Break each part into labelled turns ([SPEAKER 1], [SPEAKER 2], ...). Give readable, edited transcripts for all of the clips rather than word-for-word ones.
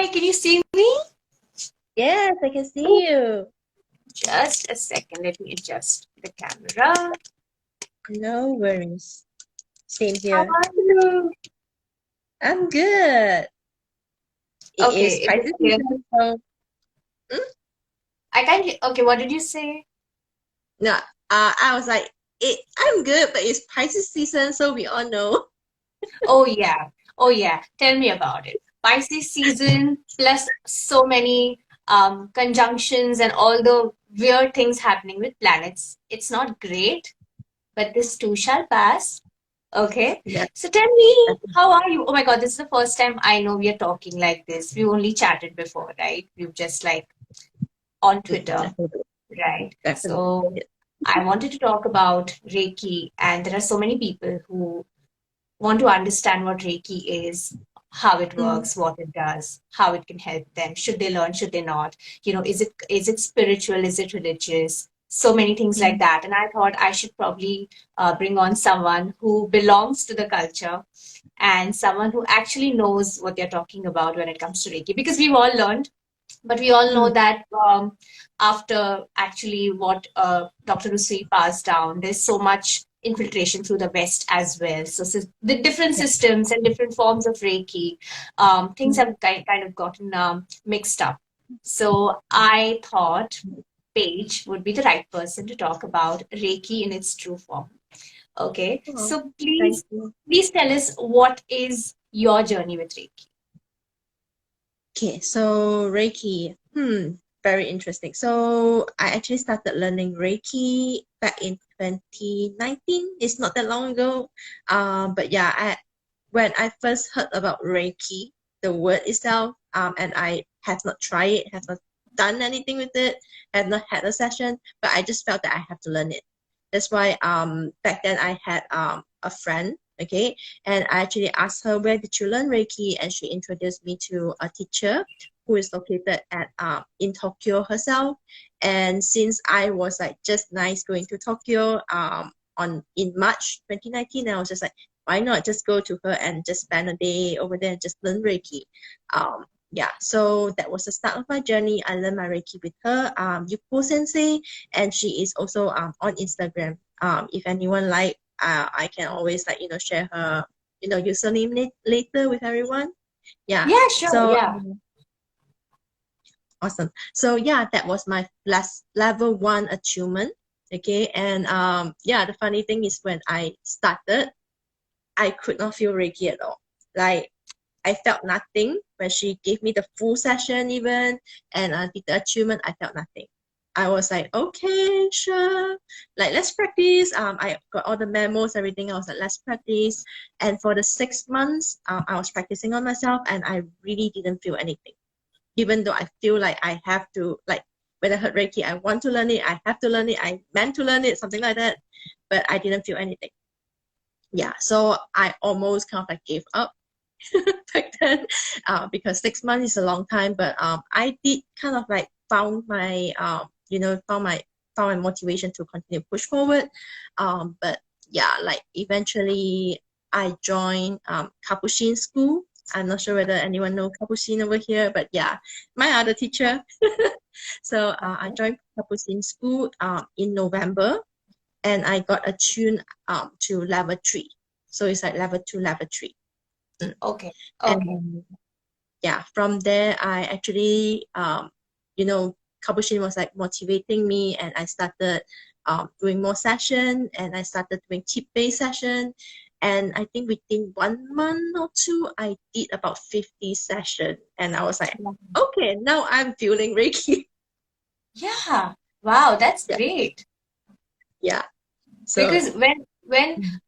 [SPEAKER 1] Hi, can you see me?
[SPEAKER 2] Yes, I can see you.
[SPEAKER 1] Just a second, let me adjust the camera.
[SPEAKER 2] No worries. Same
[SPEAKER 1] How
[SPEAKER 2] here.
[SPEAKER 1] are you?
[SPEAKER 2] I'm good. It
[SPEAKER 1] Okay,
[SPEAKER 2] is
[SPEAKER 1] is it
[SPEAKER 2] Pisces
[SPEAKER 1] clear?
[SPEAKER 2] season, so mm,
[SPEAKER 1] I can't hear. Okay, what did you say?
[SPEAKER 2] no. I was like, I'm good, but it's Pisces season, so we all know.
[SPEAKER 1] Oh, yeah. Oh, yeah. Tell me about it. Pisces season plus so many conjunctions and all the weird things happening with planets. It's not great, but this too shall pass. Okay.
[SPEAKER 2] Yeah,
[SPEAKER 1] So tell me, how are you? Oh my God, this is the first time I know we are talking like this. We only chatted before, right? We've just like on Twitter,
[SPEAKER 2] definitely,
[SPEAKER 1] right?
[SPEAKER 2] definitely.
[SPEAKER 1] So I wanted to talk about Reiki, and there are so many people who want to understand what Reiki is, how it
[SPEAKER 2] Mm,
[SPEAKER 1] works, what it does, how it can help them. Should they learn? Should they not? Is it spiritual? Is it religious? So many things like
[SPEAKER 2] mm,
[SPEAKER 1] that. And I thought I should probably bring on someone who belongs to the culture and someone who actually knows what they're talking about when it comes to Reiki. Because we've all learned, but we all know
[SPEAKER 2] mm,
[SPEAKER 1] that after actually what Dr. Rusui passed down, there's so much infiltration through the West as well. So the different
[SPEAKER 2] yeah.
[SPEAKER 1] systems and different forms of Reiki, things
[SPEAKER 2] Mm,
[SPEAKER 1] have kind of gotten mixed up. So I thought Paige would be the right person to talk about Reiki in its true form. Okay,
[SPEAKER 2] oh,
[SPEAKER 1] so
[SPEAKER 2] thank
[SPEAKER 1] please,
[SPEAKER 2] you.
[SPEAKER 1] please tell us what is your journey with Reiki?
[SPEAKER 2] Okay, so Reiki. Very interesting. So I actually started learning Reiki back in 2019. It's not that long ago. But yeah, when I first heard about Reiki, the word itself, and I have not tried it, have not done anything with it, have not had a session, but I just felt that I have to learn it. That's why back then I had a friend, okay, and I actually asked her, where did you learn Reiki? And she introduced me to a teacher who is located at in Tokyo herself. And since I was like just nice going to Tokyo on in March 2019, I was just like, why not just go to her and just spend a day over there and just learn Reiki? Yeah, so that was the start of my journey. I learned my Reiki with her, Yuko Sensei, and she is also on Instagram. If anyone like, I can always like share her username later with everyone. Yeah,
[SPEAKER 1] Yeah, sure.
[SPEAKER 2] so
[SPEAKER 1] Yeah.
[SPEAKER 2] awesome. So yeah, that was my last level one achievement. Okay, and yeah, the funny thing is when I started, I could not feel Reiki at all. Like I felt nothing when she gave me the full session even, and I did the achievement. I felt nothing. I was like, okay, sure. Like let's practice. I got all the memos, everything. I was like, let's practice. And for the 6 months, I was practicing on myself, and I really didn't feel anything. Even though I feel like I have to, like when I heard Reiki, I want to learn it. I have to learn it. I meant to learn it, something like that. But I didn't feel anything. Yeah, so I almost kind of like gave up back then because 6 months is a long time. But I did kind of like found my found my motivation to continue push forward. But yeah, like eventually I joined Capuchin school. I'm not sure whether anyone know Capuchin over here, but yeah, my other teacher. So I joined Capuchin school in November, and I got attuned to level 3. So it's like level 2, level 3. Mm.
[SPEAKER 1] Okay. Okay.
[SPEAKER 2] And yeah, from there I actually Kabushин was like motivating me, and I started doing more session, and I started doing tip-based session. And I think within 1 month or two, I did about 50 session, and I was like, okay, now I'm feeling Reiki.
[SPEAKER 1] Yeah. Wow, that's
[SPEAKER 2] Yeah,
[SPEAKER 1] great.
[SPEAKER 2] yeah. So
[SPEAKER 1] Because when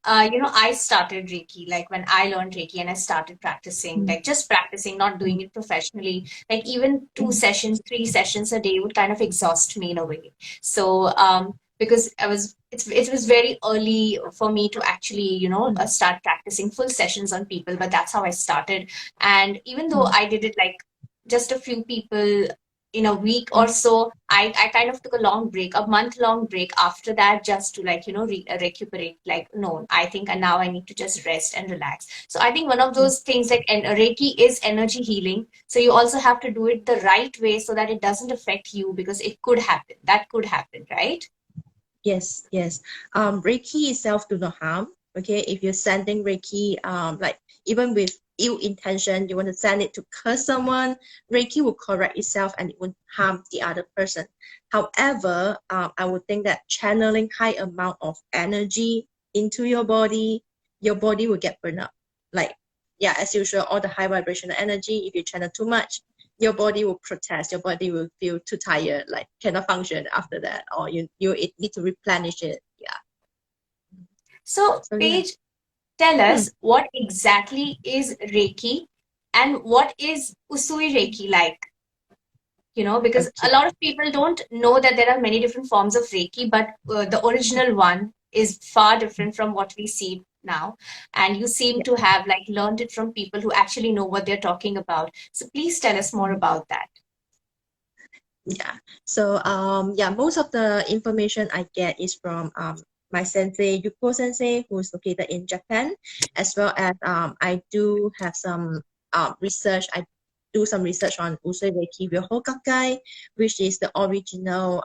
[SPEAKER 1] I started Reiki, like when I learned Reiki and I started practicing,
[SPEAKER 2] mm,
[SPEAKER 1] like just practicing, not doing it professionally, like even two
[SPEAKER 2] mm,
[SPEAKER 1] sessions, three sessions a day would kind of exhaust me in a way. So because it was very early for me to actually
[SPEAKER 2] mm,
[SPEAKER 1] start practicing full sessions on people, but that's how I started. And even though
[SPEAKER 2] mm,
[SPEAKER 1] I did it like just a few people in a week or
[SPEAKER 2] Mm.
[SPEAKER 1] so, I kind of took a long break, a month-long break after that, just to like, recuperate. Like, no, I think now I need to just rest and relax. So I think one of
[SPEAKER 2] Yeah.
[SPEAKER 1] those things, like, and Reiki is energy healing. So you also have to do it the right way so that it doesn't affect you, because it could happen. That could happen, right?
[SPEAKER 2] Yes, yes. Reiki itself do not harm. Okay, if you're sending Reiki, like even with ill intention, you want to send it to curse someone, Reiki will correct itself and it won't harm the other person. However, I would think that channeling high amount of energy into your body will get burned up. Like, yeah, as usual, all the high vibrational energy, if you channel too much, your body will protest, your body will feel too tired, like cannot function after that, or you need to replenish it. Yeah.
[SPEAKER 1] So,
[SPEAKER 2] So yeah.
[SPEAKER 1] Paige, tell
[SPEAKER 2] Hmm.
[SPEAKER 1] us, what exactly is Reiki and what is Usui Reiki like? Because a
[SPEAKER 2] Okay.
[SPEAKER 1] lot of people don't know that there are many different forms of Reiki, but the original one is far different from what we see now. And you seem
[SPEAKER 2] Yeah.
[SPEAKER 1] to have like learned it from people who actually know what they're talking about. So please tell us more
[SPEAKER 2] Mhm.
[SPEAKER 1] about that.
[SPEAKER 2] Yeah. So yeah, most of the information I get is from my sensei, Yuko sensei, who's located in Japan, as well as I do have some research. I do some research on Usui Reiki Ryohokakai, which is the original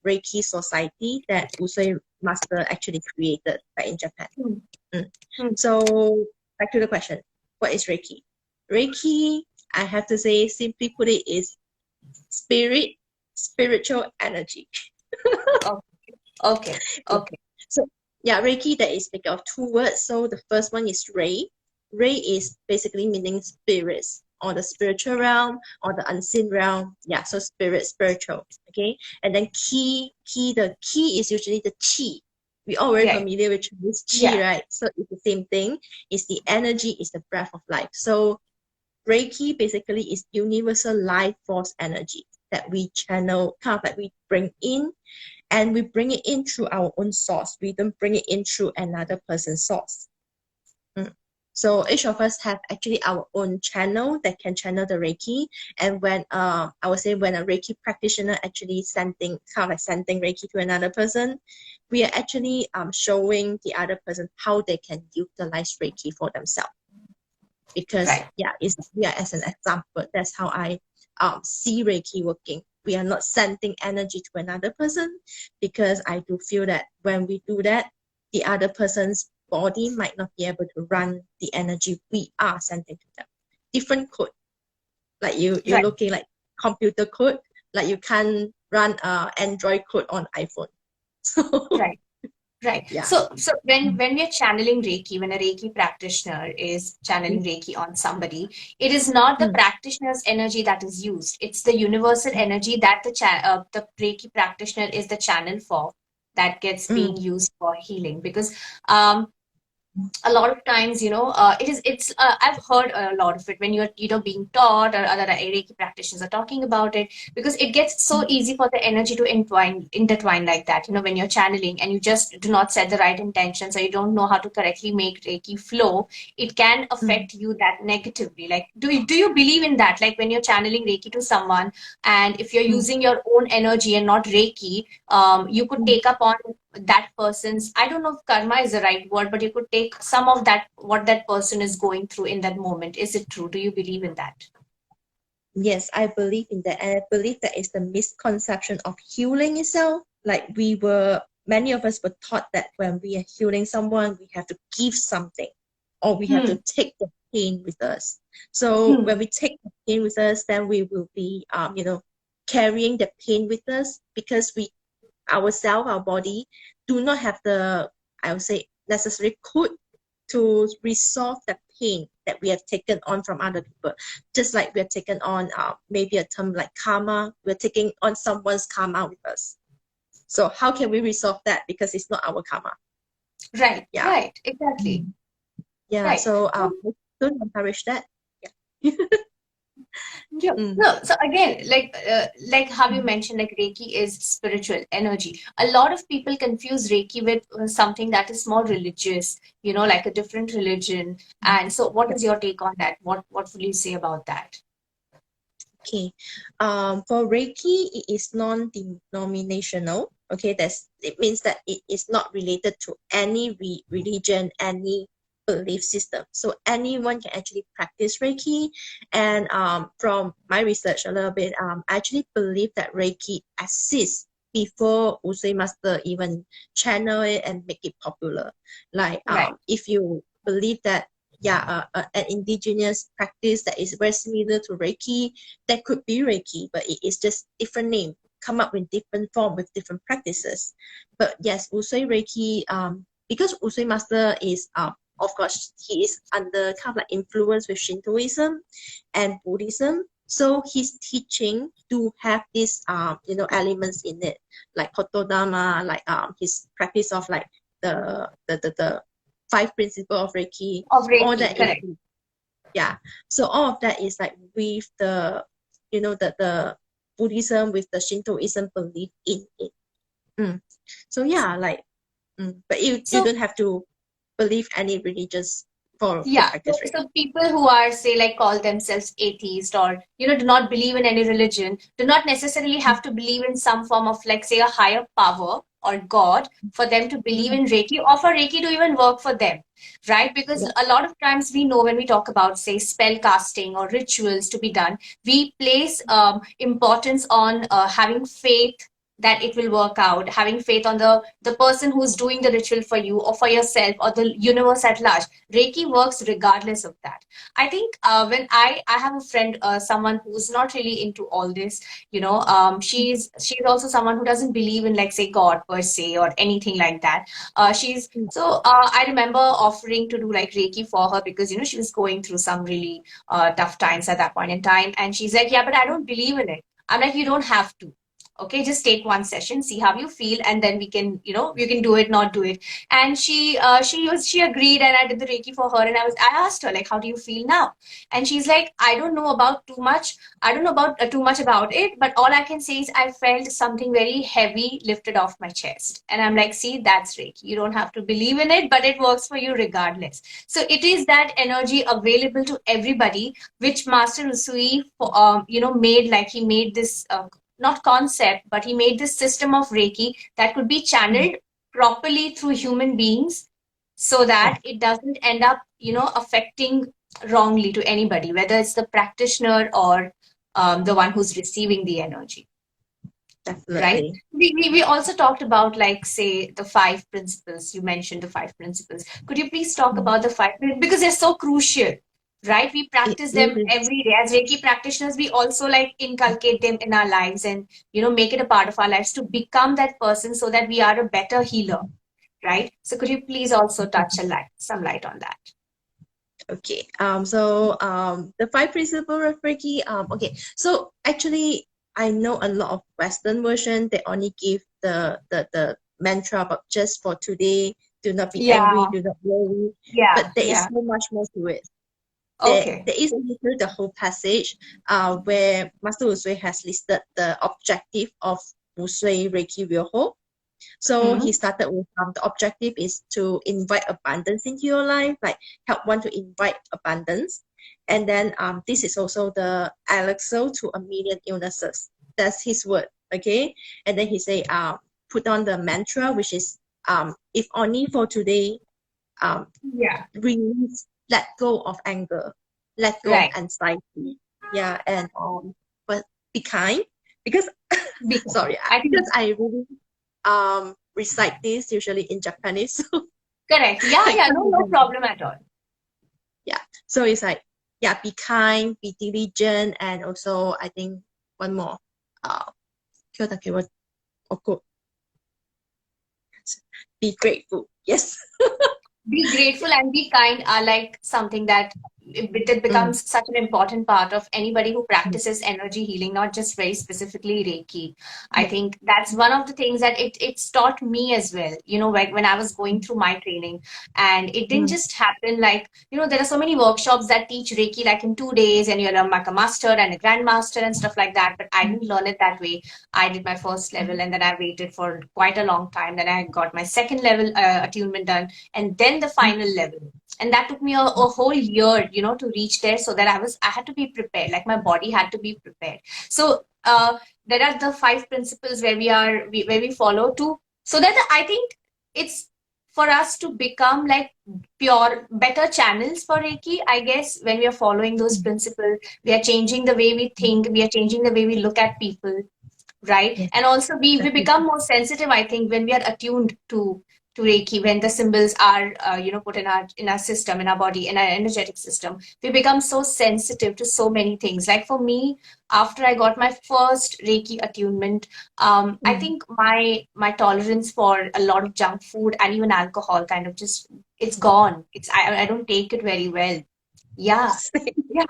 [SPEAKER 2] Reiki society that Usui master actually created back in Japan.
[SPEAKER 1] Hmm,
[SPEAKER 2] Mm.
[SPEAKER 1] hmm.
[SPEAKER 2] So back to the question, what is Reiki? Reiki, I have to say, simply put it, is spirit, spiritual energy.
[SPEAKER 1] Oh, okay,
[SPEAKER 2] Yeah.
[SPEAKER 1] okay.
[SPEAKER 2] So yeah, Reiki, that is made of two words. So the first one is Rei. Rei is basically meaning spirits or the spiritual realm or the unseen realm. Yeah, so spirit, spiritual. Okay. And then the key is usually the chi. We all very
[SPEAKER 1] Yeah,
[SPEAKER 2] familiar with Chinese chi,
[SPEAKER 1] yeah,
[SPEAKER 2] right? So it's the same thing. It's the energy, it's the breath of life. So Reiki basically is universal life force energy that we channel, kind of like we bring in, and we bring it in through our own source. We don't bring it in through another person's source. Mm. So each of us have actually our own channel that can channel the Reiki. And when I would say when a Reiki practitioner actually sending kind of like sending Reiki to another person, we are actually showing the other person how they can utilize Reiki for themselves. Because
[SPEAKER 1] right,
[SPEAKER 2] yeah, it's yeah, as an example, that's how I see Reiki working. We are not sending energy to another person, because I do feel that when we do that, the other person's body might not be able to run the energy we are sending to them. Different code, like you're
[SPEAKER 1] right,
[SPEAKER 2] looking like computer code, like you can't run Android code on iPhone. So
[SPEAKER 1] right. Right.
[SPEAKER 2] yeah.
[SPEAKER 1] So when we are channeling Reiki, when a Reiki practitioner is channeling
[SPEAKER 2] Mm,
[SPEAKER 1] Reiki on somebody, it is not the
[SPEAKER 2] mm,
[SPEAKER 1] practitioner's energy that is used. It's the universal energy that the Reiki practitioner is the channel for, that gets
[SPEAKER 2] mm,
[SPEAKER 1] being used for healing. Because um, a lot of times, it's I've heard a lot of it when you're being taught, or other Reiki practitioners are talking about it, because it gets so
[SPEAKER 2] mm,
[SPEAKER 1] easy for the energy to intertwine like that, when you're channeling and you just do not set the right intentions, or you don't know how to correctly make Reiki flow. It can
[SPEAKER 2] mm,
[SPEAKER 1] affect you that negatively. Like, do you believe in that, like when you're channeling Reiki to someone, and if you're
[SPEAKER 2] mm,
[SPEAKER 1] using your own energy and not Reiki, you could
[SPEAKER 2] mm.
[SPEAKER 1] take up on that person's, I don't know if karma is the right word, but you could take some of that, what that person is going through in that moment. Is it true? Do you believe in that?
[SPEAKER 2] Yes, I believe in that. And I believe that is the misconception of healing itself. Like many of us were taught that when we are healing someone, we have to give something, or we have to
[SPEAKER 1] Hmm.
[SPEAKER 2] take the pain with us. So
[SPEAKER 1] Hmm.
[SPEAKER 2] when we take the pain with us, then we will be, carrying the pain with us, because we ourselves, our body, do not have the, I would say, necessary code to resolve the pain that we have taken on from other people. Just like we have taken on maybe a term like karma, we're taking on someone's karma with us. So how can we resolve that? Because it's not our karma.
[SPEAKER 1] Right,
[SPEAKER 2] Yeah.
[SPEAKER 1] right, exactly.
[SPEAKER 2] Yeah.
[SPEAKER 1] Right.
[SPEAKER 2] So don't encourage that. Yeah.
[SPEAKER 1] Yeah.
[SPEAKER 2] Mm,
[SPEAKER 1] No, so again, like how you
[SPEAKER 2] mm,
[SPEAKER 1] mentioned, like Reiki is spiritual energy. A lot of people confuse Reiki with something that is more religious, like a different religion.
[SPEAKER 2] mm.
[SPEAKER 1] And so, what
[SPEAKER 2] Yeah.
[SPEAKER 1] is your take on that? What would you say about that?
[SPEAKER 2] Okay. For Reiki, it is non-denominational. Okay, it means that it is not related to any religion, any belief system. So anyone can actually practice Reiki. And from my research a little bit, I actually believe that Reiki exists before Usui Master even channel it and make it popular. Like
[SPEAKER 1] Right.
[SPEAKER 2] if you believe that yeah, an indigenous practice that is very similar to Reiki, that could be Reiki, but it is just different name, come up with different form with different practices. But yes, Usui Reiki, because Usui Master is of course he is under kind of like influence with Shintoism and Buddhism. So his teaching do have these elements in it, like Kotodama, like his practice of like the five principle of Reiki,
[SPEAKER 1] Of
[SPEAKER 2] all
[SPEAKER 1] Reiki,
[SPEAKER 2] that is
[SPEAKER 1] correct.
[SPEAKER 2] yeah. So all of that is like with the Buddhism with the Shintoism belief in it. Mm. So yeah, like but you
[SPEAKER 1] So
[SPEAKER 2] don't have to believe any religious for to
[SPEAKER 1] yeah,
[SPEAKER 2] practice
[SPEAKER 1] so
[SPEAKER 2] Reiki.
[SPEAKER 1] people who are, say, like call themselves atheist or, do not believe in any religion, do not necessarily have to believe in some form of, like, say, a higher power or God for them to believe
[SPEAKER 2] Mm-hmm.
[SPEAKER 1] in Reiki or for Reiki to even work for them, right? Because
[SPEAKER 2] Yeah.
[SPEAKER 1] a lot of times we know when we talk about, say, spell casting or rituals to be done, we place importance on having faith that it will work out, having faith on the person who's doing the ritual for you or for yourself or the universe at large. Reiki works regardless of that. I think when I have a friend, someone who's not really into all this, she's also someone who doesn't believe in, like, say, God per se or anything like that. She's
[SPEAKER 2] Mm.
[SPEAKER 1] so I remember offering to do like Reiki for her because she was going through some really tough times at that point in time, and she's like, yeah, but I don't believe in it. I'm like, you don't have to. Okay, just take one session, see how you feel, and then we can, you can do it, not do it. And she agreed, and I did the Reiki for her, and I asked her, like, how do you feel now? And she's like, I don't know about too much. I don't know about too much about it, but all I can say is I felt something very heavy lifted off my chest. And I'm like, see, that's Reiki. You don't have to believe in it, but it works for you regardless. So it is that energy available to everybody, which Master Usui, made, like, he made this not concept, but he made this system of Reiki that could be
[SPEAKER 2] Mm.
[SPEAKER 1] channeled properly through human beings so
[SPEAKER 2] Yeah,
[SPEAKER 1] that it doesn't end up, affecting wrongly to anybody, whether it's the practitioner or the one who's receiving the energy, right?
[SPEAKER 2] definitely.
[SPEAKER 1] We also talked about, like, say, the five principles. You mentioned the five principles. Could you please talk
[SPEAKER 2] Mm.
[SPEAKER 1] about the five, because they're so crucial, right? We
[SPEAKER 2] It
[SPEAKER 1] practice them
[SPEAKER 2] really is.
[SPEAKER 1] every day. As Reiki practitioners, we also, like, inculcate them in our lives and, make it a part of our lives to become that person so that we are a better healer, right? So could you please also touch some light on that?
[SPEAKER 2] Okay. The five principle of Reiki. Okay. So actually, I know a lot of Western version. They only give the mantra about just for today. Do not be angry.
[SPEAKER 1] Yeah,
[SPEAKER 2] Do not worry. But
[SPEAKER 1] yeah,
[SPEAKER 2] there is
[SPEAKER 1] yeah.
[SPEAKER 2] so much more to it.
[SPEAKER 1] Okay.
[SPEAKER 2] There is literally the whole passage where Master Usui has listed the objective of Usui Reiki Ryoho. So he
[SPEAKER 1] Hmm.
[SPEAKER 2] started with the objective is to invite abundance into your life, like help one to invite abundance. And then this is also the elixir to a million illnesses. That's his word. Okay. And then he say put on the mantra, which is if only for today, um
[SPEAKER 1] Yeah,
[SPEAKER 2] release, let go of anger, let go of
[SPEAKER 1] right.
[SPEAKER 2] anxiety. Yeah, and but be kind because
[SPEAKER 1] Because
[SPEAKER 2] sorry,
[SPEAKER 1] I
[SPEAKER 2] because
[SPEAKER 1] think
[SPEAKER 2] I really recite this usually in Japanese, so
[SPEAKER 1] correct. Yeah,
[SPEAKER 2] I
[SPEAKER 1] yeah,
[SPEAKER 2] can't
[SPEAKER 1] no
[SPEAKER 2] remember.
[SPEAKER 1] problem at all.
[SPEAKER 2] Yeah, so it's like yeah, be kind, be diligent, and also I think one more. Uh, 今日だけは be grateful. Yes.
[SPEAKER 1] Be grateful and be kind are, like, something that it
[SPEAKER 2] Mm,
[SPEAKER 1] becomes such an important part of anybody who
[SPEAKER 2] mm,
[SPEAKER 1] practices energy healing, not just very specifically Reiki. I
[SPEAKER 2] yeah.
[SPEAKER 1] think that's one of the things that it's taught me as well, when I was going through my training. And it didn't
[SPEAKER 2] Mm,
[SPEAKER 1] just happen, like, there are so many workshops that teach Reiki like in 2 days, and you're like a master and a grandmaster and stuff like that. But I didn't learn it that way. I did my first level, and then I waited for quite a long time. Then I got my second level attunement done, and then the
[SPEAKER 2] mm,
[SPEAKER 1] final level. and that took me a whole year, to reach there, so that I had to be prepared, like my body had to be prepared. So there are the five principles where where we follow to, so that I think it's for us to become like pure better channels for Reiki, I guess. When we are following those principles, we are changing the way we think, we are changing the way we look at people, right?
[SPEAKER 2] Yes,
[SPEAKER 1] And also we become
[SPEAKER 2] definitely.
[SPEAKER 1] more sensitive, I think, when we are attuned to Reiki, when the symbols are put in our system, in our body, in our energetic system, we become so sensitive to so many things. Like for me, after I got my first Reiki attunement, I
[SPEAKER 2] Mm.
[SPEAKER 1] think my tolerance for a lot of junk food and even alcohol kind of just, it's gone. I don't take it very well. Yeah.
[SPEAKER 2] Same,
[SPEAKER 1] Yeah.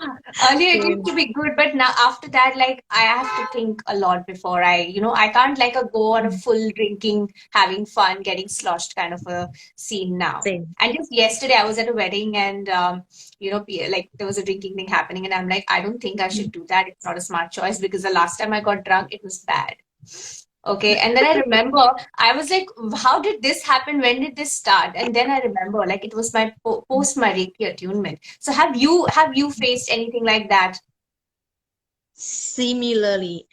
[SPEAKER 1] Earlier it used
[SPEAKER 2] same,
[SPEAKER 1] to be good, but now after that, like I have to think a lot before I can't like go on a
[SPEAKER 2] mm,
[SPEAKER 1] full drinking, having fun, getting sloshed kind of a scene now.
[SPEAKER 2] same.
[SPEAKER 1] And just yesterday I was at a wedding and like there was a drinking thing happening and I'm like, I don't think I should
[SPEAKER 2] Mm.
[SPEAKER 1] do that. It's not a smart choice because the last time I got drunk, it was bad. Okay. And then I remember I was like, how did this happen? When did this start? And then I remember like it was my post my Reiki attunement. So have you faced anything like that?
[SPEAKER 2] Similarly,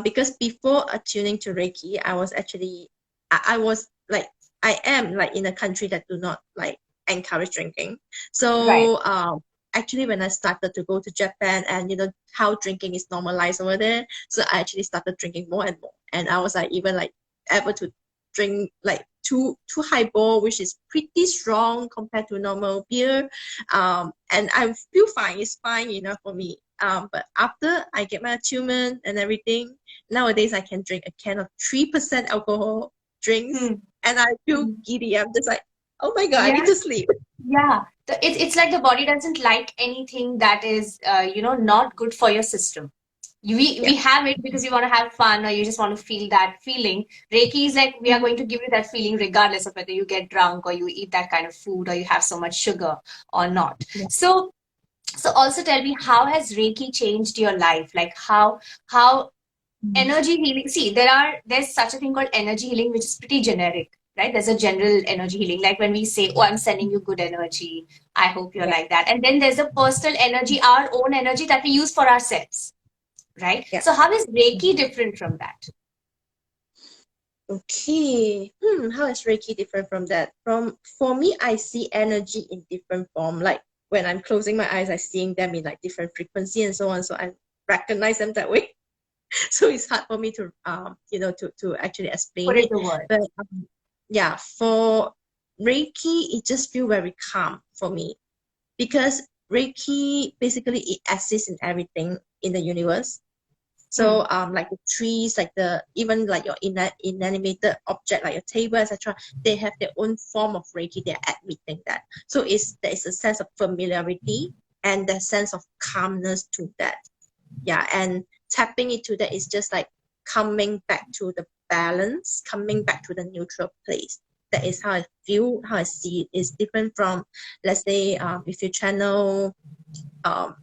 [SPEAKER 2] because before attuning to Reiki, I was actually, I was like, I am like in a country that do not like encourage drinking.
[SPEAKER 1] Right.
[SPEAKER 2] So, actually, when I started to go to Japan and how drinking is normalized over there, so I actually started drinking more and more. And I was like, even like able to drink like two highball, which is pretty strong compared to normal beer. And I feel fine. It's fine enough for me. But after I get my attunement and everything, nowadays I can drink a can of 3% alcohol drinks,
[SPEAKER 1] Hmm.
[SPEAKER 2] and I feel
[SPEAKER 1] Hmm.
[SPEAKER 2] giddy. I'm just like, oh my God, I
[SPEAKER 1] Yeah.
[SPEAKER 2] need to sleep.
[SPEAKER 1] Yeah. It's like the body doesn't like anything that is, not good for your system. We
[SPEAKER 2] Yeah.
[SPEAKER 1] have it because you want to have fun or you just want to feel that feeling. Reiki is like we are going to give you that feeling regardless of whether you get drunk or you eat that kind of food or you have so much sugar or not.
[SPEAKER 2] Yeah.
[SPEAKER 1] So also tell me, how has Reiki changed your life? Like how
[SPEAKER 2] Mm.
[SPEAKER 1] energy healing. See, there's such a thing called energy healing, which is pretty generic, right? There's a general energy healing, like when we say, "Oh, I'm sending you good energy. I hope you're
[SPEAKER 2] Yeah.
[SPEAKER 1] like that." And then there's a personal energy, our own energy that we use for ourselves, right?
[SPEAKER 2] Yeah.
[SPEAKER 1] So how is Reiki different from that?
[SPEAKER 2] Okay. How is Reiki different from that? For me, I see energy in different form. Like when I'm closing my eyes, I seeing them in like different frequency and so on. So I recognize them that way. So it's hard for me to to actually explain
[SPEAKER 1] Put it
[SPEAKER 2] it.
[SPEAKER 1] to words.
[SPEAKER 2] But yeah, for Reiki, it just feel very calm for me because Reiki basically it exists in everything in the universe.
[SPEAKER 1] Hmm.
[SPEAKER 2] So like the trees, like the even like your inanimated object, like your table, etc. They have their own form of Reiki. They're admitting that. So there is a sense of familiarity and the sense of calmness to that. Yeah, and tapping into that is just like coming back to the balance, coming back to the neutral place. That is how I feel, how I see it. It's different from, let's say, if you channel um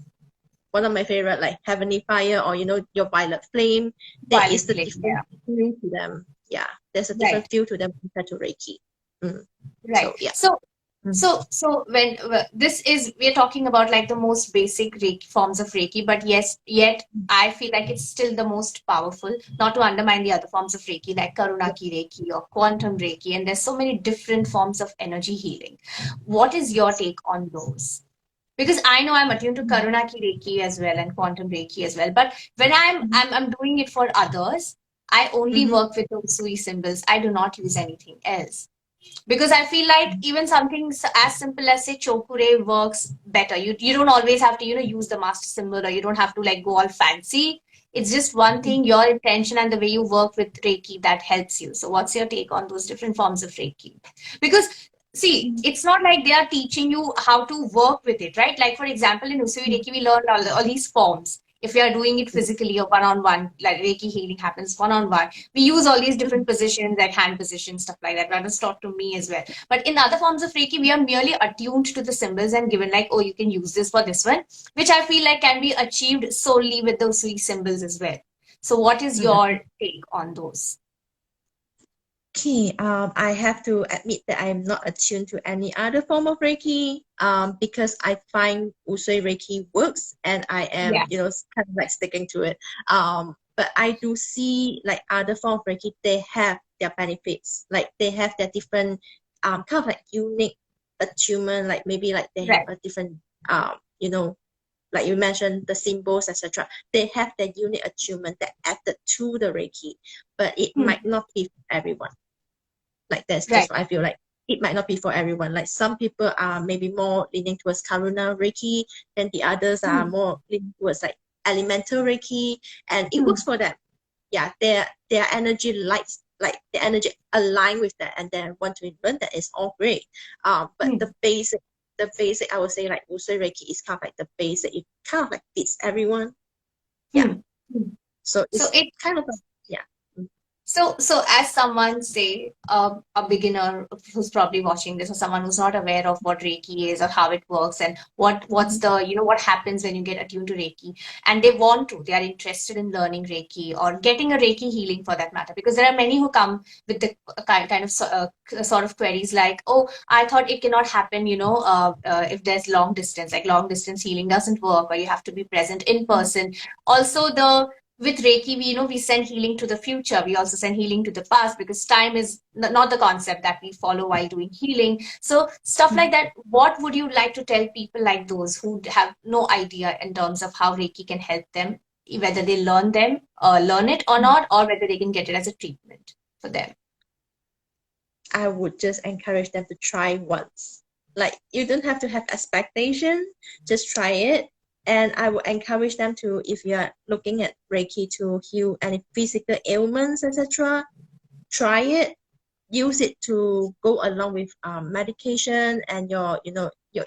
[SPEAKER 2] one of my favorite like Heavenly Fire or your Violet Flame, there is
[SPEAKER 1] Violet
[SPEAKER 2] a
[SPEAKER 1] flame,
[SPEAKER 2] different
[SPEAKER 1] yeah.
[SPEAKER 2] feel to them. Yeah, there's a different
[SPEAKER 1] Right.
[SPEAKER 2] feel to them compared to Reiki. Mm.
[SPEAKER 1] Right.
[SPEAKER 2] So yeah.
[SPEAKER 1] So
[SPEAKER 2] Mm.
[SPEAKER 1] so when this is, we're talking about like the most basic Reiki forms of Reiki, but yes, yet I feel like it's still the most powerful. Not to undermine the other forms of Reiki like
[SPEAKER 2] Yeah.
[SPEAKER 1] Karunaki Reiki or Quantum Reiki, and there's so many different forms of energy healing. What is your take on those? Because I know I'm attuned to
[SPEAKER 2] Mm.
[SPEAKER 1] Karunaki Reiki as well and Quantum Reiki as well, but when I'm doing it for others, I only
[SPEAKER 2] Mm-hmm.
[SPEAKER 1] work with those sui symbols. I do not use anything else because I feel like even something as simple as say chokure works better. You don't always have to use the master symbol, or you don't have to like go all fancy. It's just one thing, your intention and the way you work with Reiki that helps you. So what's your take on those different forms of Reiki? Because see, it's not like they are teaching you how to work with it, right? Like for example, in Usui Reiki, we learn all these forms. If we are doing it physically or one-on-one, like Reiki healing happens one-on-one, we use all these different positions, like hand positions, stuff like that. That was taught to me as well. But in other forms of Reiki, we are merely attuned to the symbols and given like, oh, you can use this for this one, which I feel like can be achieved solely with those three symbols as well. So what is
[SPEAKER 2] Mm-hmm.
[SPEAKER 1] your take on those?
[SPEAKER 2] Okay, I have to admit that I'm not attuned to any other form of Reiki, because I find Usui Reiki works and I am,
[SPEAKER 1] Yeah.
[SPEAKER 2] kind of like sticking to it. But I do see like other form of Reiki, they have their benefits, like they have their different, kind of like unique attunement, like maybe like they have
[SPEAKER 1] Right.
[SPEAKER 2] a different, like you mentioned, the symbols, etc. They have their unique attunement that added to the Reiki, but it
[SPEAKER 1] Hmm.
[SPEAKER 2] might not be for everyone. Like that's
[SPEAKER 1] Right.
[SPEAKER 2] just what I feel like. It might not be for everyone. Like some people are maybe more leaning towards Karuna Reiki, and the others are
[SPEAKER 1] Hmm.
[SPEAKER 2] more leaning towards like elemental Reiki, and it
[SPEAKER 1] Hmm.
[SPEAKER 2] works for them. Yeah, their energy likes like the energy align with that, and then want to learn that is all great. But
[SPEAKER 1] Hmm.
[SPEAKER 2] the basic I would say like Usui Reiki is kind of like the basic. It kind of like fits everyone. Yeah,
[SPEAKER 1] Hmm. Hmm.
[SPEAKER 2] so
[SPEAKER 1] So
[SPEAKER 2] it's
[SPEAKER 1] it
[SPEAKER 2] kind of like yeah. Mm,
[SPEAKER 1] so as someone say a beginner who's probably watching this, or someone who's not aware of what Reiki is or how it works and what's
[SPEAKER 2] mhm,
[SPEAKER 1] the what happens when you get attuned to Reiki, and they are interested in learning Reiki or getting a Reiki healing for that matter, because there are many who come with the kind of sort of queries like, oh, I thought it cannot happen, if there's long distance, like long distance healing doesn't work, or you have to be present in
[SPEAKER 2] mhm,
[SPEAKER 1] person. Also, the with Reiki, we send healing to the future. We also send healing to the past, because time is not the concept that we follow while doing healing. So stuff like
[SPEAKER 2] mhm.
[SPEAKER 1] that. What would you like to tell people like those who have no idea in terms of how Reiki can help them, whether they learn it or not, or whether they can get it as a treatment for them?
[SPEAKER 2] I would just encourage them to try once. Like you don't have to have expectation, just try it. And I would encourage them to, if you are looking at Reiki to heal any physical ailments, etc., try it. Use it to go along with medication and your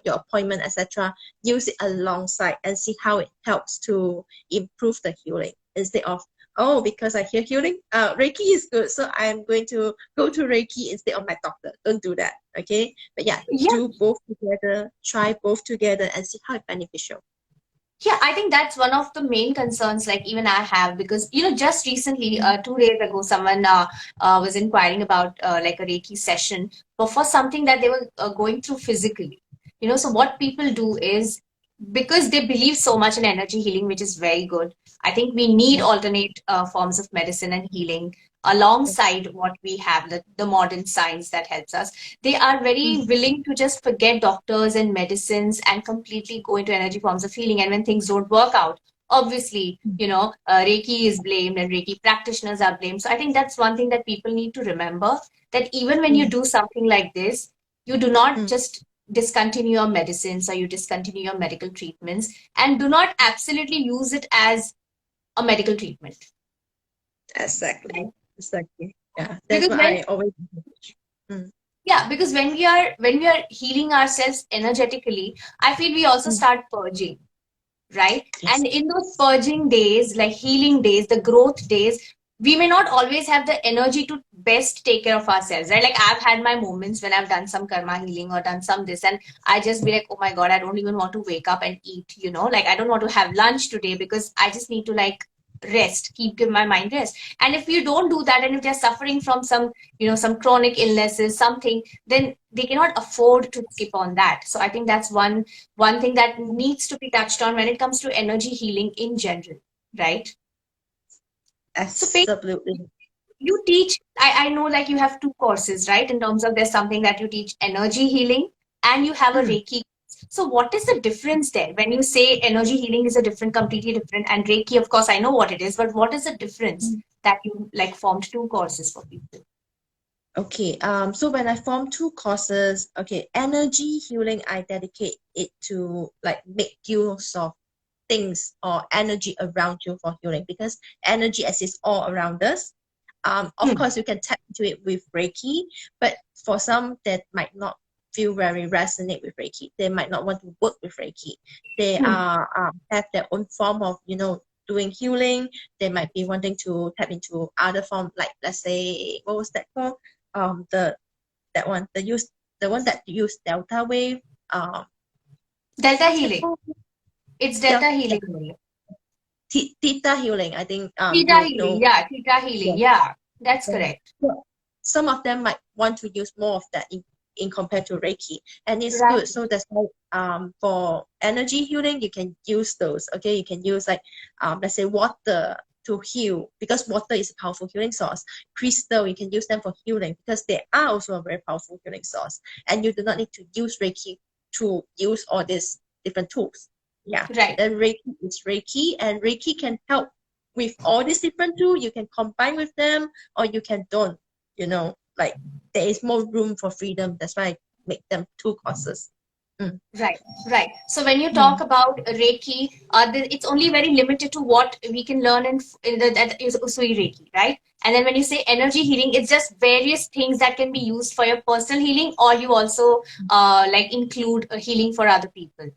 [SPEAKER 2] appointment, etc. Use it alongside and see how it helps to improve the healing instead of, oh, because I hear healing, Reiki is good, so I'm going to go to Reiki instead of my doctor. Don't do that, okay? But yeah,
[SPEAKER 1] Yeah.
[SPEAKER 2] do both together, try both together and see how it's beneficial.
[SPEAKER 1] Yeah, I think that's one of the main concerns, like even I have, because just recently,
[SPEAKER 2] Mm,
[SPEAKER 1] 2 days ago, someone was inquiring about like a Reiki session, but for something that they were going through physically. So what people do is, because they believe so much in energy healing, which is very good. I think we need
[SPEAKER 2] yeah,
[SPEAKER 1] alternate forms of medicine and healing
[SPEAKER 2] yes.
[SPEAKER 1] alongside what we have, the modern science that helps us. They are
[SPEAKER 2] Mm,
[SPEAKER 1] very willing to just forget doctors and medicines and completely go into energy forms of healing. And when things don't work out, obviously,
[SPEAKER 2] mm,
[SPEAKER 1] Reiki is blamed and Reiki practitioners are blamed. So I think that's one thing that people need to remember, that even when you
[SPEAKER 2] mm,
[SPEAKER 1] do something like this, you do not
[SPEAKER 2] mm.
[SPEAKER 1] just discontinue your medicines or you discontinue your medical treatments, and do not absolutely use it as a medical treatment,
[SPEAKER 2] Exactly.
[SPEAKER 1] right?
[SPEAKER 2] Exactly. Yeah, that's
[SPEAKER 1] Because
[SPEAKER 2] what
[SPEAKER 1] when
[SPEAKER 2] I always encourage. Mm,
[SPEAKER 1] Yeah, because when we are healing ourselves energetically, I feel we also
[SPEAKER 2] mm,
[SPEAKER 1] start purging, right?
[SPEAKER 2] yes.
[SPEAKER 1] And in those purging days, like healing days, the growth days, we may not always have the energy to best take care of ourselves, right? Like I've had my moments when I've done some karma healing or done some this, and I just be like, oh my God, I don't even want to wake up and eat, like I don't want to have lunch today, because I just need to like rest, give my mind rest. And if you don't do that, and if they're suffering from some chronic illnesses, something, then they cannot afford to skip on that. So I think that's one thing that needs to be touched on when it comes to energy healing in general, right? So
[SPEAKER 2] Absolutely.
[SPEAKER 1] you teach, I know, like you have two courses, right? In terms of, there's something that you teach energy healing, and you have a
[SPEAKER 2] Mm.
[SPEAKER 1] Reiki. So what is the difference there when you say energy healing is a different, completely different, and Reiki, of course, I know what it is, but what is the difference that you like formed two courses for people?
[SPEAKER 2] Okay, so when I form two courses, okay, energy healing, I dedicate it to like make use of things or energy around you for healing because energy exists all around us. Of
[SPEAKER 1] Hmm.
[SPEAKER 2] course, you can tap into it with Reiki, but for some that might not feel very resonate with Reiki, they might not want to work with Reiki. They
[SPEAKER 1] Hmm.
[SPEAKER 2] are have their own form of doing healing. They might be wanting to tap into other form, like let's say what was that called? The that one the one that use delta wave.
[SPEAKER 1] Delta
[SPEAKER 2] What's that
[SPEAKER 1] healing.
[SPEAKER 2] called?
[SPEAKER 1] It's
[SPEAKER 2] Del-
[SPEAKER 1] delta healing only.
[SPEAKER 2] Theta healing. I think
[SPEAKER 1] Theta
[SPEAKER 2] you
[SPEAKER 1] healing.
[SPEAKER 2] know.
[SPEAKER 1] Yeah, theta healing.
[SPEAKER 2] Yeah.
[SPEAKER 1] Yeah, that's
[SPEAKER 2] Yeah.
[SPEAKER 1] correct.
[SPEAKER 2] So some of them might want to use more of that in compared to Reiki, and it's
[SPEAKER 1] Right.
[SPEAKER 2] good. So that's why for energy healing, you can use those. Okay, you can use like let's say water to heal, because water is a powerful healing source. Crystal, you can use them for healing because they are also a very powerful healing source, and you do not need to use Reiki to use all these different tools. Yeah.
[SPEAKER 1] Right.
[SPEAKER 2] Then Reiki is Reiki, and Reiki can help with all these different tools. You can combine with them, or you can don't. Like there is more room for freedom. That's why I make them two courses. Mm.
[SPEAKER 1] Right, right. So when you talk
[SPEAKER 2] Mm.
[SPEAKER 1] about Reiki, it's only very limited to what we can learn in the that is Usui Reiki, right? And then when you say energy healing, it's just various things that can be used for your personal healing, or you also like include healing for other people.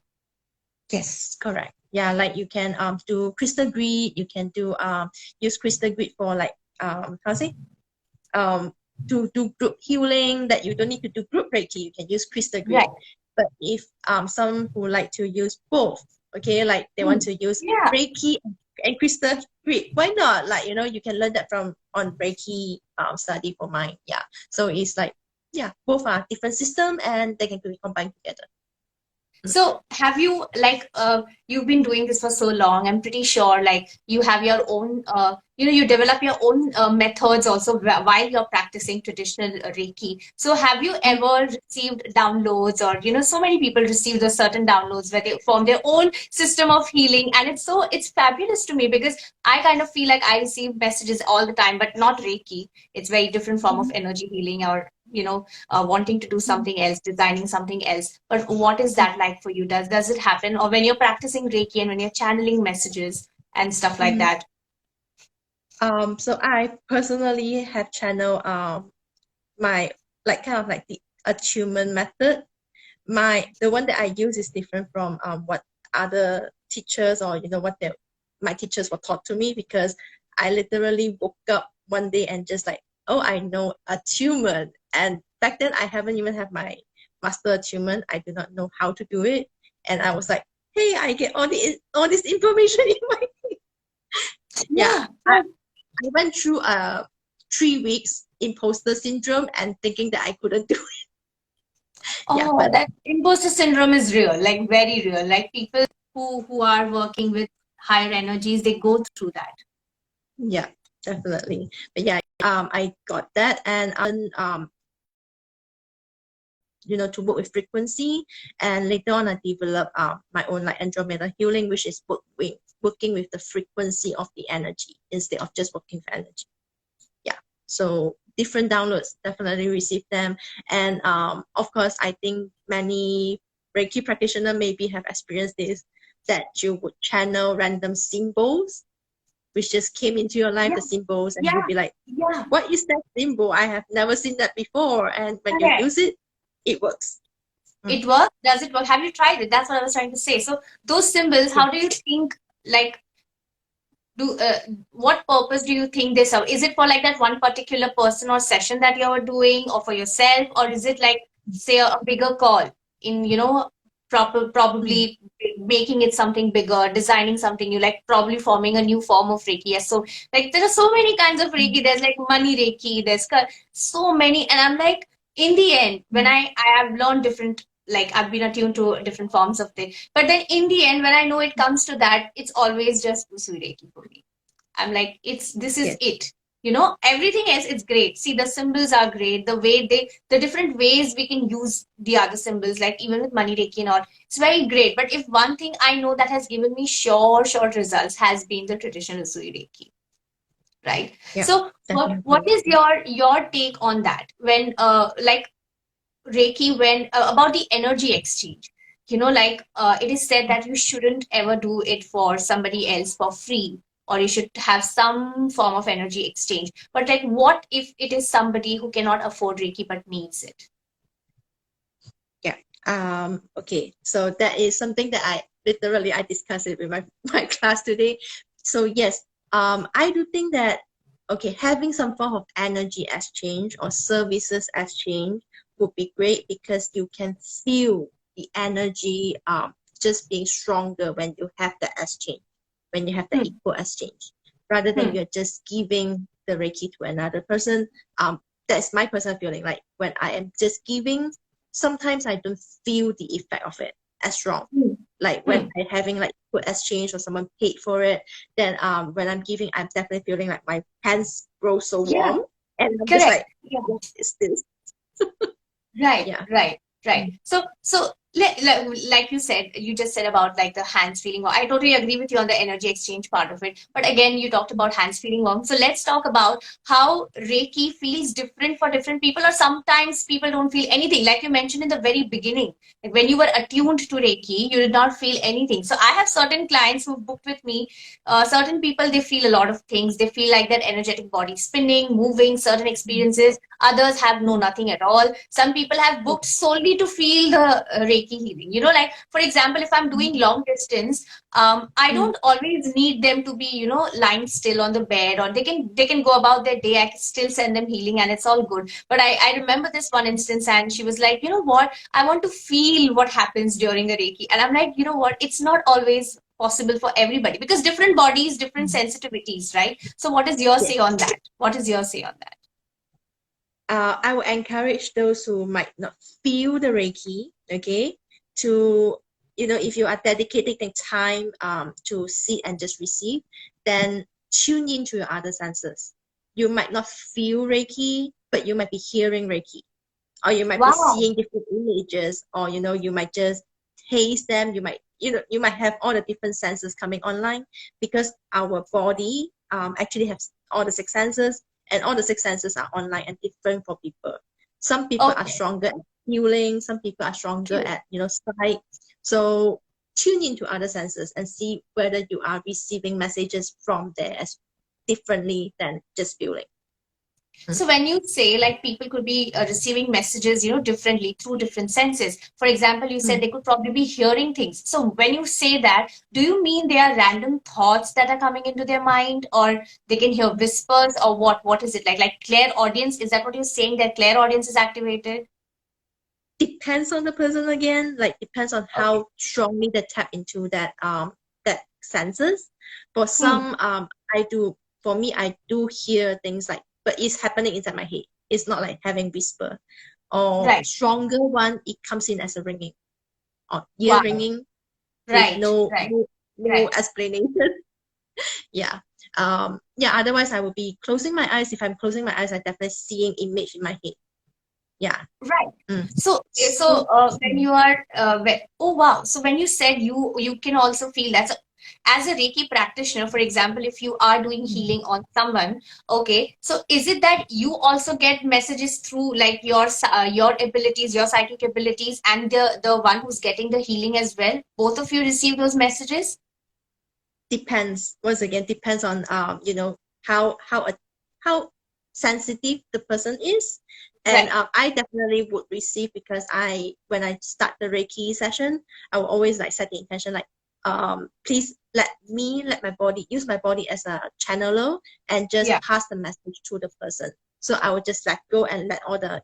[SPEAKER 2] Yes, correct. Yeah, like you can do crystal grid. You can do use crystal grid for like how to say to do group healing, that you don't need to do group Reiki. You can use crystal grid.
[SPEAKER 1] Right.
[SPEAKER 2] But if some who like to use both, okay, like they want
[SPEAKER 1] Hmm.
[SPEAKER 2] to use
[SPEAKER 1] Yeah.
[SPEAKER 2] Reiki and crystal grid, why not? Like you can learn that from on Reiki study for mine. Yeah. So it's like, yeah, both are different system and they can be combined together. Mm.
[SPEAKER 1] So have you like you've been doing this for so long, I'm pretty sure like you have your own you develop your own methods also while you're practicing traditional Reiki. So have you
[SPEAKER 2] Mm.
[SPEAKER 1] ever received downloads, or so many people receive those certain downloads where they form their own system of healing, and it's fabulous to me because I kind of feel like I receive messages all the time, but not Reiki. It's very different form of
[SPEAKER 2] Mm.
[SPEAKER 1] energy healing, or wanting to do
[SPEAKER 2] Mm.
[SPEAKER 1] something else, designing something else. But what is
[SPEAKER 2] Mm.
[SPEAKER 1] that like for you? Does it happen? Or when you're practicing Reiki and when you're channeling messages and stuff like
[SPEAKER 2] Mm.
[SPEAKER 1] that?
[SPEAKER 2] So I personally have channeled my like kind of like the attunement method. The one that I use is different from what other teachers, or what my teachers were taught to me, because I literally woke up one day and just like, oh, I know attunement. And back then I haven't even have my master attunement. I did not know how to do it. And I was like, hey, I get all this information in my yeah.
[SPEAKER 1] Yeah.
[SPEAKER 2] I went through 3 weeks imposter syndrome and thinking that I couldn't do it. Yeah,
[SPEAKER 1] Oh,
[SPEAKER 2] but
[SPEAKER 1] that imposter syndrome is real, like very real. Like people who are working with higher energies, they go through that.
[SPEAKER 2] yeah, definitely. But yeah, I got that, and to work with frequency, and later on I developed my own like Andromeda healing, which is working with the frequency of the energy instead of just working with energy. Yeah, so different downloads, definitely receive them. And of course, I think many Reiki practitioner maybe have experienced this, that you would channel random symbols which just came into your life,
[SPEAKER 1] Yeah,
[SPEAKER 2] the symbols, and you'll
[SPEAKER 1] yeah,
[SPEAKER 2] be like,
[SPEAKER 1] yeah.
[SPEAKER 2] what is that symbol? I have never seen that before. And when you
[SPEAKER 1] Correct.
[SPEAKER 2] use it, it works. Mm.
[SPEAKER 1] It works? Does it work? Have you tried it? That's what I was trying to say. So those symbols,
[SPEAKER 2] Yeah.
[SPEAKER 1] how do you think like do what purpose do you think they serve? Is it for like that one particular person or session that you're doing, or for yourself, or is it like say a bigger call in
[SPEAKER 2] Mm.
[SPEAKER 1] probably making it something bigger, designing something new, like probably forming a new form of Reiki? Yes, so like there are so many kinds of
[SPEAKER 2] Mm.
[SPEAKER 1] Reiki. There's like money Reiki, so many, and I'm like, in the end, when
[SPEAKER 2] Mm.
[SPEAKER 1] I have learned different, like I've been attuned to different forms of things, but then in the end, when I know it comes to that, it's always just Usui Reiki for me. I'm like, this is
[SPEAKER 2] Yes.
[SPEAKER 1] it. Everything else, it's great. See, the symbols are great. The different ways we can use the other symbols, like even with money Reiki and all, it's very great. But if one thing I know that has given me sure results has been the traditional Usui Reiki, right?
[SPEAKER 2] Yeah,
[SPEAKER 1] So, what
[SPEAKER 2] definitely.
[SPEAKER 1] is your take on that when like Reiki, when about the energy exchange? Like it is said that you shouldn't ever do it for somebody else for free, or you should have some form of energy exchange. But like, what if it is somebody who cannot afford Reiki but needs it?
[SPEAKER 2] Yeah. Okay. So that is something that I discussed it with my class today. So yes, I do think that, okay, having some form of energy exchange or services exchange would be great, because you can feel the energy just being stronger when you have the exchange, when you have the
[SPEAKER 1] Hmm.
[SPEAKER 2] equal exchange, rather than
[SPEAKER 1] Hmm.
[SPEAKER 2] you're just giving the Reiki to another person. That's my personal feeling. Like when I am just giving, sometimes I don't feel the effect of it as strong.
[SPEAKER 1] Hmm.
[SPEAKER 2] Like when
[SPEAKER 1] Hmm.
[SPEAKER 2] I having like food exchange or someone paid for it, then when I'm giving, I'm definitely feeling like my hands grow so
[SPEAKER 1] Yeah,
[SPEAKER 2] warm, and I'm just
[SPEAKER 1] correct.
[SPEAKER 2] like,
[SPEAKER 1] Yeah.
[SPEAKER 2] what is this?
[SPEAKER 1] Right,
[SPEAKER 2] Yeah.
[SPEAKER 1] right, right.
[SPEAKER 2] Mm.
[SPEAKER 1] So like you said, you just said about like the hands feeling warm. I totally agree with you on the energy exchange part of it. But again, you talked about hands feeling warm. So let's talk about how Reiki feels different for different people, or sometimes people don't feel anything. Like you mentioned in the very beginning, like when you were attuned to Reiki, you did not feel anything. So I have certain clients who booked with me. Certain people, they feel a lot of things. They feel like that energetic body spinning, moving, certain
[SPEAKER 2] Mm.
[SPEAKER 1] experiences. Others have no
[SPEAKER 2] Mm.
[SPEAKER 1] nothing at all. Some people have
[SPEAKER 2] Yeah.
[SPEAKER 1] booked solely to feel the Reiki healing. Like for example, if I'm doing
[SPEAKER 2] Mm.
[SPEAKER 1] long distance, I
[SPEAKER 2] Mm.
[SPEAKER 1] don't always need them to be, lying still on the bed, or they can go about their day. I can still send them healing and it's all good. But I remember this one instance, and she was like, you know what, I want to feel what happens during a Reiki. And I'm like, you know what, it's not always possible for everybody, because different bodies, different
[SPEAKER 2] Mm.
[SPEAKER 1] sensitivities, right? So what is your
[SPEAKER 2] Yes.
[SPEAKER 1] say on that? What is your say on that?
[SPEAKER 2] I will encourage those who might not feel the Reiki, okay, to, if you are dedicating the time to sit and just receive, then tune into your other senses. You might not feel Reiki, but you might be hearing Reiki, or you might be
[SPEAKER 1] Wow.
[SPEAKER 2] seeing different images, or you might just taste them. You might have all the different senses coming online, because our body actually has all the six senses, and all the six senses are online and different for people. Some people are
[SPEAKER 1] Okay.
[SPEAKER 2] stronger at healing, some people are stronger
[SPEAKER 1] True.
[SPEAKER 2] at sight. So tune into other senses and see whether you are receiving messages from there as differently than just feeling. Mm.
[SPEAKER 1] So when you say like people could be receiving messages, differently through different senses. For example, you said
[SPEAKER 2] Mm.
[SPEAKER 1] they could probably be hearing things. So when you say that, do you mean they are random thoughts that are coming into their mind, or they can hear whispers, or what? What is it like? Like clairaudience? Is that what you're saying? That clairaudience is activated?
[SPEAKER 2] Depends on the person again, like depends on
[SPEAKER 1] Okay.
[SPEAKER 2] how strongly they tap into that senses. For
[SPEAKER 1] Hmm.
[SPEAKER 2] some, for me, I do hear things like, but it's happening inside my head. It's not like having whisper. Or
[SPEAKER 1] Right.
[SPEAKER 2] stronger one, it comes in as a ringing or ear
[SPEAKER 1] Wow.
[SPEAKER 2] ringing with
[SPEAKER 1] Right.
[SPEAKER 2] no
[SPEAKER 1] Right.
[SPEAKER 2] no no
[SPEAKER 1] Right.
[SPEAKER 2] explanation. Yeah. Yeah, otherwise I will be closing my eyes. If I'm closing my eyes, I definitely seeing image in my head. Yeah.
[SPEAKER 1] Right.
[SPEAKER 2] Mm.
[SPEAKER 1] So,
[SPEAKER 2] So
[SPEAKER 1] when you are, oh wow. So when you said you can also feel that. So as a Reiki practitioner, for example, if you are doing
[SPEAKER 2] mm.
[SPEAKER 1] healing on someone, okay. So is it that you also get messages through like your abilities, your psychic abilities, and the one who's getting the healing as well? Both of you receive those messages?
[SPEAKER 2] Depends, once again, depends on how sensitive the person is. And
[SPEAKER 1] Right.
[SPEAKER 2] I definitely would receive, because when I start the Reiki session, I will always like set the intention, like please let my body use my body as a channeler, and just
[SPEAKER 1] Yeah.
[SPEAKER 2] pass the message to the person. So I would just let go and let all the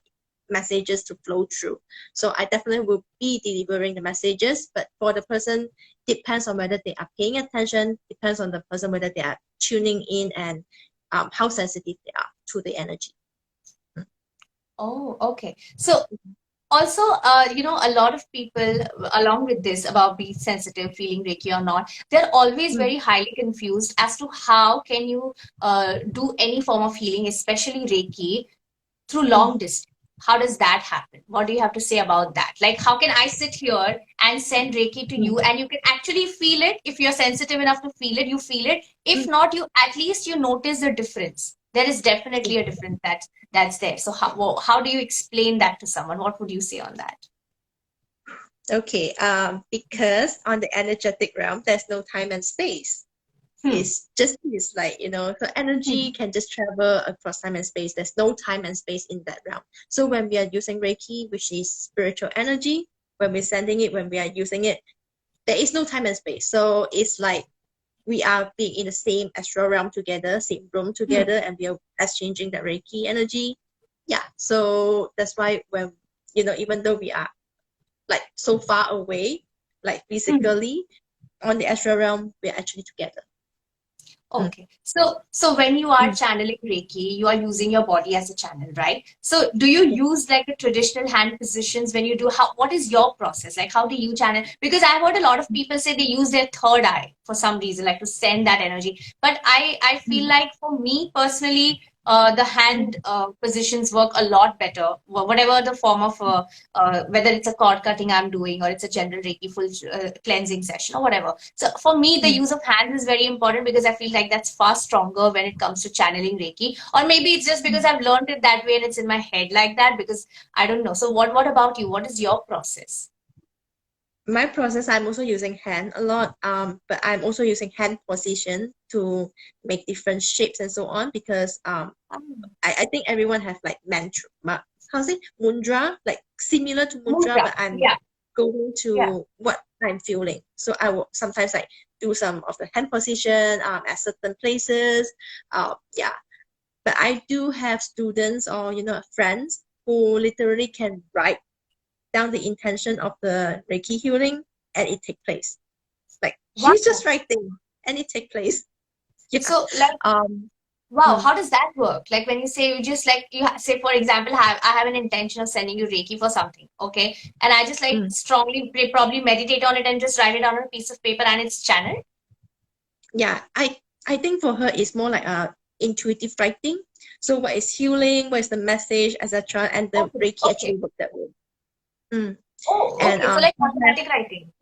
[SPEAKER 2] messages to flow through. So I definitely will be delivering the messages, but for the person, depends on whether they are paying attention, depends on the person whether they are tuning in, and how sensitive they are to the energy.
[SPEAKER 1] Oh, okay. So also, a lot of people, along with this about being sensitive, feeling Reiki or not, they're always
[SPEAKER 2] Mm,
[SPEAKER 1] very highly confused as to how can you do any form of healing, especially Reiki, through
[SPEAKER 2] mm,
[SPEAKER 1] long distance. How does that happen? What do you have to say about that? Like, how can I sit here and send Reiki to
[SPEAKER 2] mm,
[SPEAKER 1] you, and you can actually feel it? If you're sensitive enough to feel it, you feel it. If
[SPEAKER 2] mm.
[SPEAKER 1] not, you at least you notice the difference. There is
[SPEAKER 2] Yeah.
[SPEAKER 1] definitely a difference that's there. So how do you explain that to someone? What would you say on that?
[SPEAKER 2] Okay. Because on the energetic realm, there's no time and space.
[SPEAKER 1] Hmm.
[SPEAKER 2] It's like, so energy can just travel across time and space. There's no time and space in that realm. So when we are using Reiki, which is spiritual energy, when we're sending it, when we are using it, there is no time and space. So it's like we are being in the same astral realm together, same room
[SPEAKER 1] Hmm.
[SPEAKER 2] together, and we are exchanging that Reiki energy. Yeah. So that's why when, even though we are like so far away, like
[SPEAKER 1] Hmm.
[SPEAKER 2] physically, on the astral realm, we're actually together. Mm,
[SPEAKER 1] Okay. So when you are
[SPEAKER 2] mm,
[SPEAKER 1] channeling Reiki, you are using your body as a channel, right? So do you
[SPEAKER 2] yeah,
[SPEAKER 1] use like the traditional hand positions when you do what is your process? Like how do you channel? Because I've heard a lot of people say they use their third eye for some reason, like to send that energy. But I feel
[SPEAKER 2] mm,
[SPEAKER 1] like for me personally, the
[SPEAKER 2] mm,
[SPEAKER 1] hand positions work a lot better. Whatever the form of whether it's a cord cutting I'm doing or it's a general Reiki full cleansing session or whatever. So for me, the
[SPEAKER 2] mm.
[SPEAKER 1] use of hands is very important because I feel like that's far stronger when it comes to channeling Reiki. Or maybe it's just because
[SPEAKER 2] Mm.
[SPEAKER 1] I've learned it that way and it's in my head like that because I don't know. So what about you? What is your process?
[SPEAKER 2] My process, I'm also using hand a lot, but I'm also using hand position to make different shapes and so on because I think everyone have like mantra, how's it, mudra, like similar to mudra,
[SPEAKER 1] Mudra.
[SPEAKER 2] but I'm
[SPEAKER 1] Yeah.
[SPEAKER 2] going
[SPEAKER 1] Yeah.
[SPEAKER 2] to what I'm feeling. So I will sometimes like do some of the hand position at certain places. Yeah, but I do have students or friends who literally can write down the intention of the Reiki healing and it take place. Like she's
[SPEAKER 1] Wow.
[SPEAKER 2] just writing and it take place. Yeah.
[SPEAKER 1] So like
[SPEAKER 2] Um.
[SPEAKER 1] wow,
[SPEAKER 2] mm,
[SPEAKER 1] how does that work? Like when you say you just like say for example, I have an intention of sending you Reiki for something, okay, and I just like
[SPEAKER 2] mm.
[SPEAKER 1] strongly probably meditate on it and just write it down on a piece of paper and it's channeled.
[SPEAKER 2] Yeah. I think for her it's more like a intuitive writing. So what is healing? What is the message, etc. And the
[SPEAKER 1] Okay,
[SPEAKER 2] Reiki actually
[SPEAKER 1] okay.
[SPEAKER 2] work that way. Mm.
[SPEAKER 1] Oh,
[SPEAKER 2] And
[SPEAKER 1] okay. So like
[SPEAKER 2] we have,
[SPEAKER 1] automatic writing.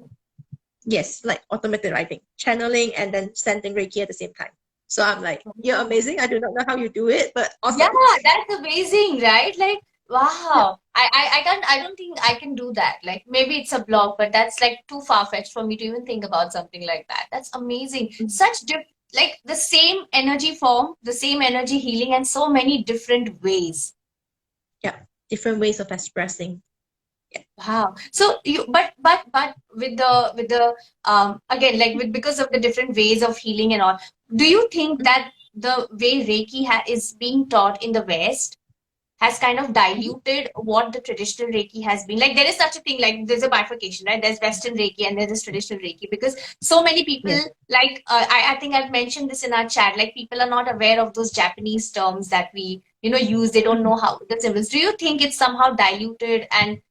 [SPEAKER 2] yes, like automated writing, channeling, and then sending Reiki at the same time. So I'm like, you're
[SPEAKER 1] Oh.
[SPEAKER 2] amazing. I do not know how you do it, but
[SPEAKER 1] Yeah,
[SPEAKER 2] awesome.
[SPEAKER 1] that's amazing, right? Like,
[SPEAKER 2] Yeah.
[SPEAKER 1] wow. I don't think I can do that. Like maybe it's a blog, but that's like too far-fetched for me to even think about something like that. That's amazing.
[SPEAKER 2] Mm.
[SPEAKER 1] Such like the same energy form, the same energy healing, and so many different ways.
[SPEAKER 2] Yeah. Different ways of expressing. Yeah.
[SPEAKER 1] Wow. So you but with the again like with because of the different ways of healing and all, do you think
[SPEAKER 2] Mm.
[SPEAKER 1] that the way Reiki is being taught in the West has kind of
[SPEAKER 2] Mhm.
[SPEAKER 1] diluted what the traditional Reiki has been. Like there is such a thing, like there's a bifurcation, right? There's Western Reiki and there's this traditional Reiki because so many people,
[SPEAKER 2] Yes.
[SPEAKER 1] like I think I've mentioned this in our chat, like people are not aware of those Japanese terms that we, use. They don't
[SPEAKER 2] Mm.
[SPEAKER 1] know how the symbols. Do you think it's somehow diluted? And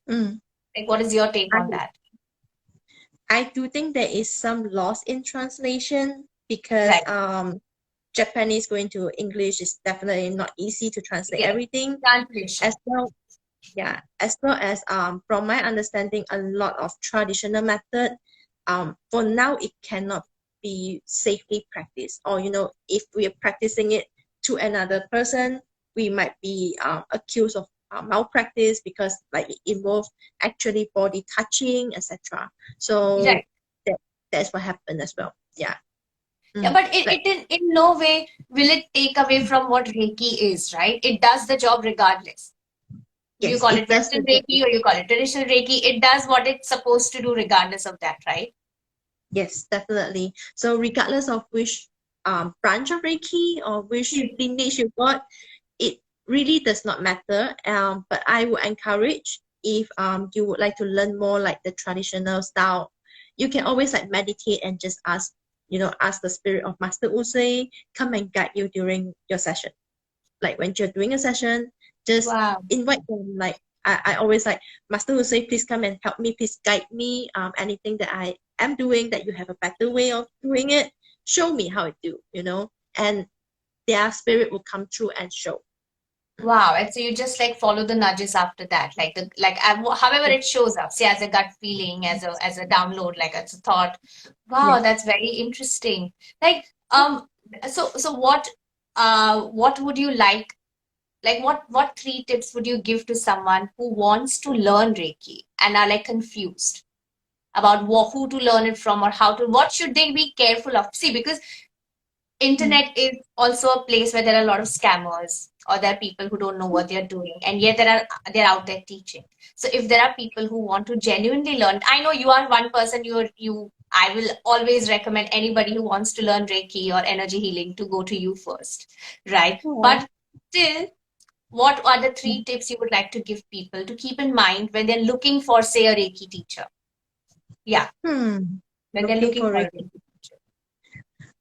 [SPEAKER 2] Mm.
[SPEAKER 1] like, what is your take
[SPEAKER 2] I
[SPEAKER 1] on that?
[SPEAKER 2] I do think there is some loss in translation because
[SPEAKER 1] Right.
[SPEAKER 2] Japanese going to English is definitely not easy to translate
[SPEAKER 1] Yes.
[SPEAKER 2] everything.
[SPEAKER 1] Translation.
[SPEAKER 2] As well, yeah, as well as from my understanding, a lot of traditional method for now it cannot be safely practiced. Or if we are practicing it to another person, we might be accused of malpractice because like it involves actually body touching, etc. So
[SPEAKER 1] Right.
[SPEAKER 2] that that's what happened as well. Yeah.
[SPEAKER 1] Yeah,
[SPEAKER 2] Mm.
[SPEAKER 1] but
[SPEAKER 2] Like
[SPEAKER 1] in no way will it take away from what Reiki is, right? It does the job regardless. You
[SPEAKER 2] yes,
[SPEAKER 1] call
[SPEAKER 2] it
[SPEAKER 1] it
[SPEAKER 2] does the
[SPEAKER 1] Western
[SPEAKER 2] job.
[SPEAKER 1] Reiki or you call it traditional Reiki, it does what it's supposed to do regardless of that, right?
[SPEAKER 2] Yes, definitely. So regardless of which branch of Reiki or which
[SPEAKER 1] Hmm.
[SPEAKER 2] lineage you got, it really does not matter. But I would encourage if you would like to learn more like the traditional style, you can always like meditate and just ask the spirit of Master Usui come and guide you during your session. Like when you're doing a session, just
[SPEAKER 1] Wow.
[SPEAKER 2] invite them. Like I always like Master will say, please come and help me, please guide me. Anything that I am doing that you have a better way of doing it, show me how to do. And their spirit will come through and show.
[SPEAKER 1] Wow. And so you just like follow the nudges after that, like however
[SPEAKER 2] Yeah.
[SPEAKER 1] it shows up, say as a gut feeling, as a download, like as a thought. Wow,
[SPEAKER 2] Yes.
[SPEAKER 1] that's very interesting. Like so what would you like what three tips would you give to someone who wants to learn Reiki and are like confused about who to learn it from or how to what should they be careful of? See, because
[SPEAKER 2] Mm.
[SPEAKER 1] internet is also a place where there are a lot of scammers or there are people who don't know what they're doing and yet they're out there teaching. So if there are people who want to genuinely learn, I know you are one person, you I will always recommend anybody who wants to learn Reiki or energy healing to go to you first, right?
[SPEAKER 2] Aw.
[SPEAKER 1] But still, what are the three tips you would like to give people to keep in mind when they're looking for, say, a Reiki teacher? Yeah,
[SPEAKER 2] Hmm.
[SPEAKER 1] when they're
[SPEAKER 2] Looking
[SPEAKER 1] looking
[SPEAKER 2] for
[SPEAKER 1] for a
[SPEAKER 2] Reiki.
[SPEAKER 1] Reiki teacher.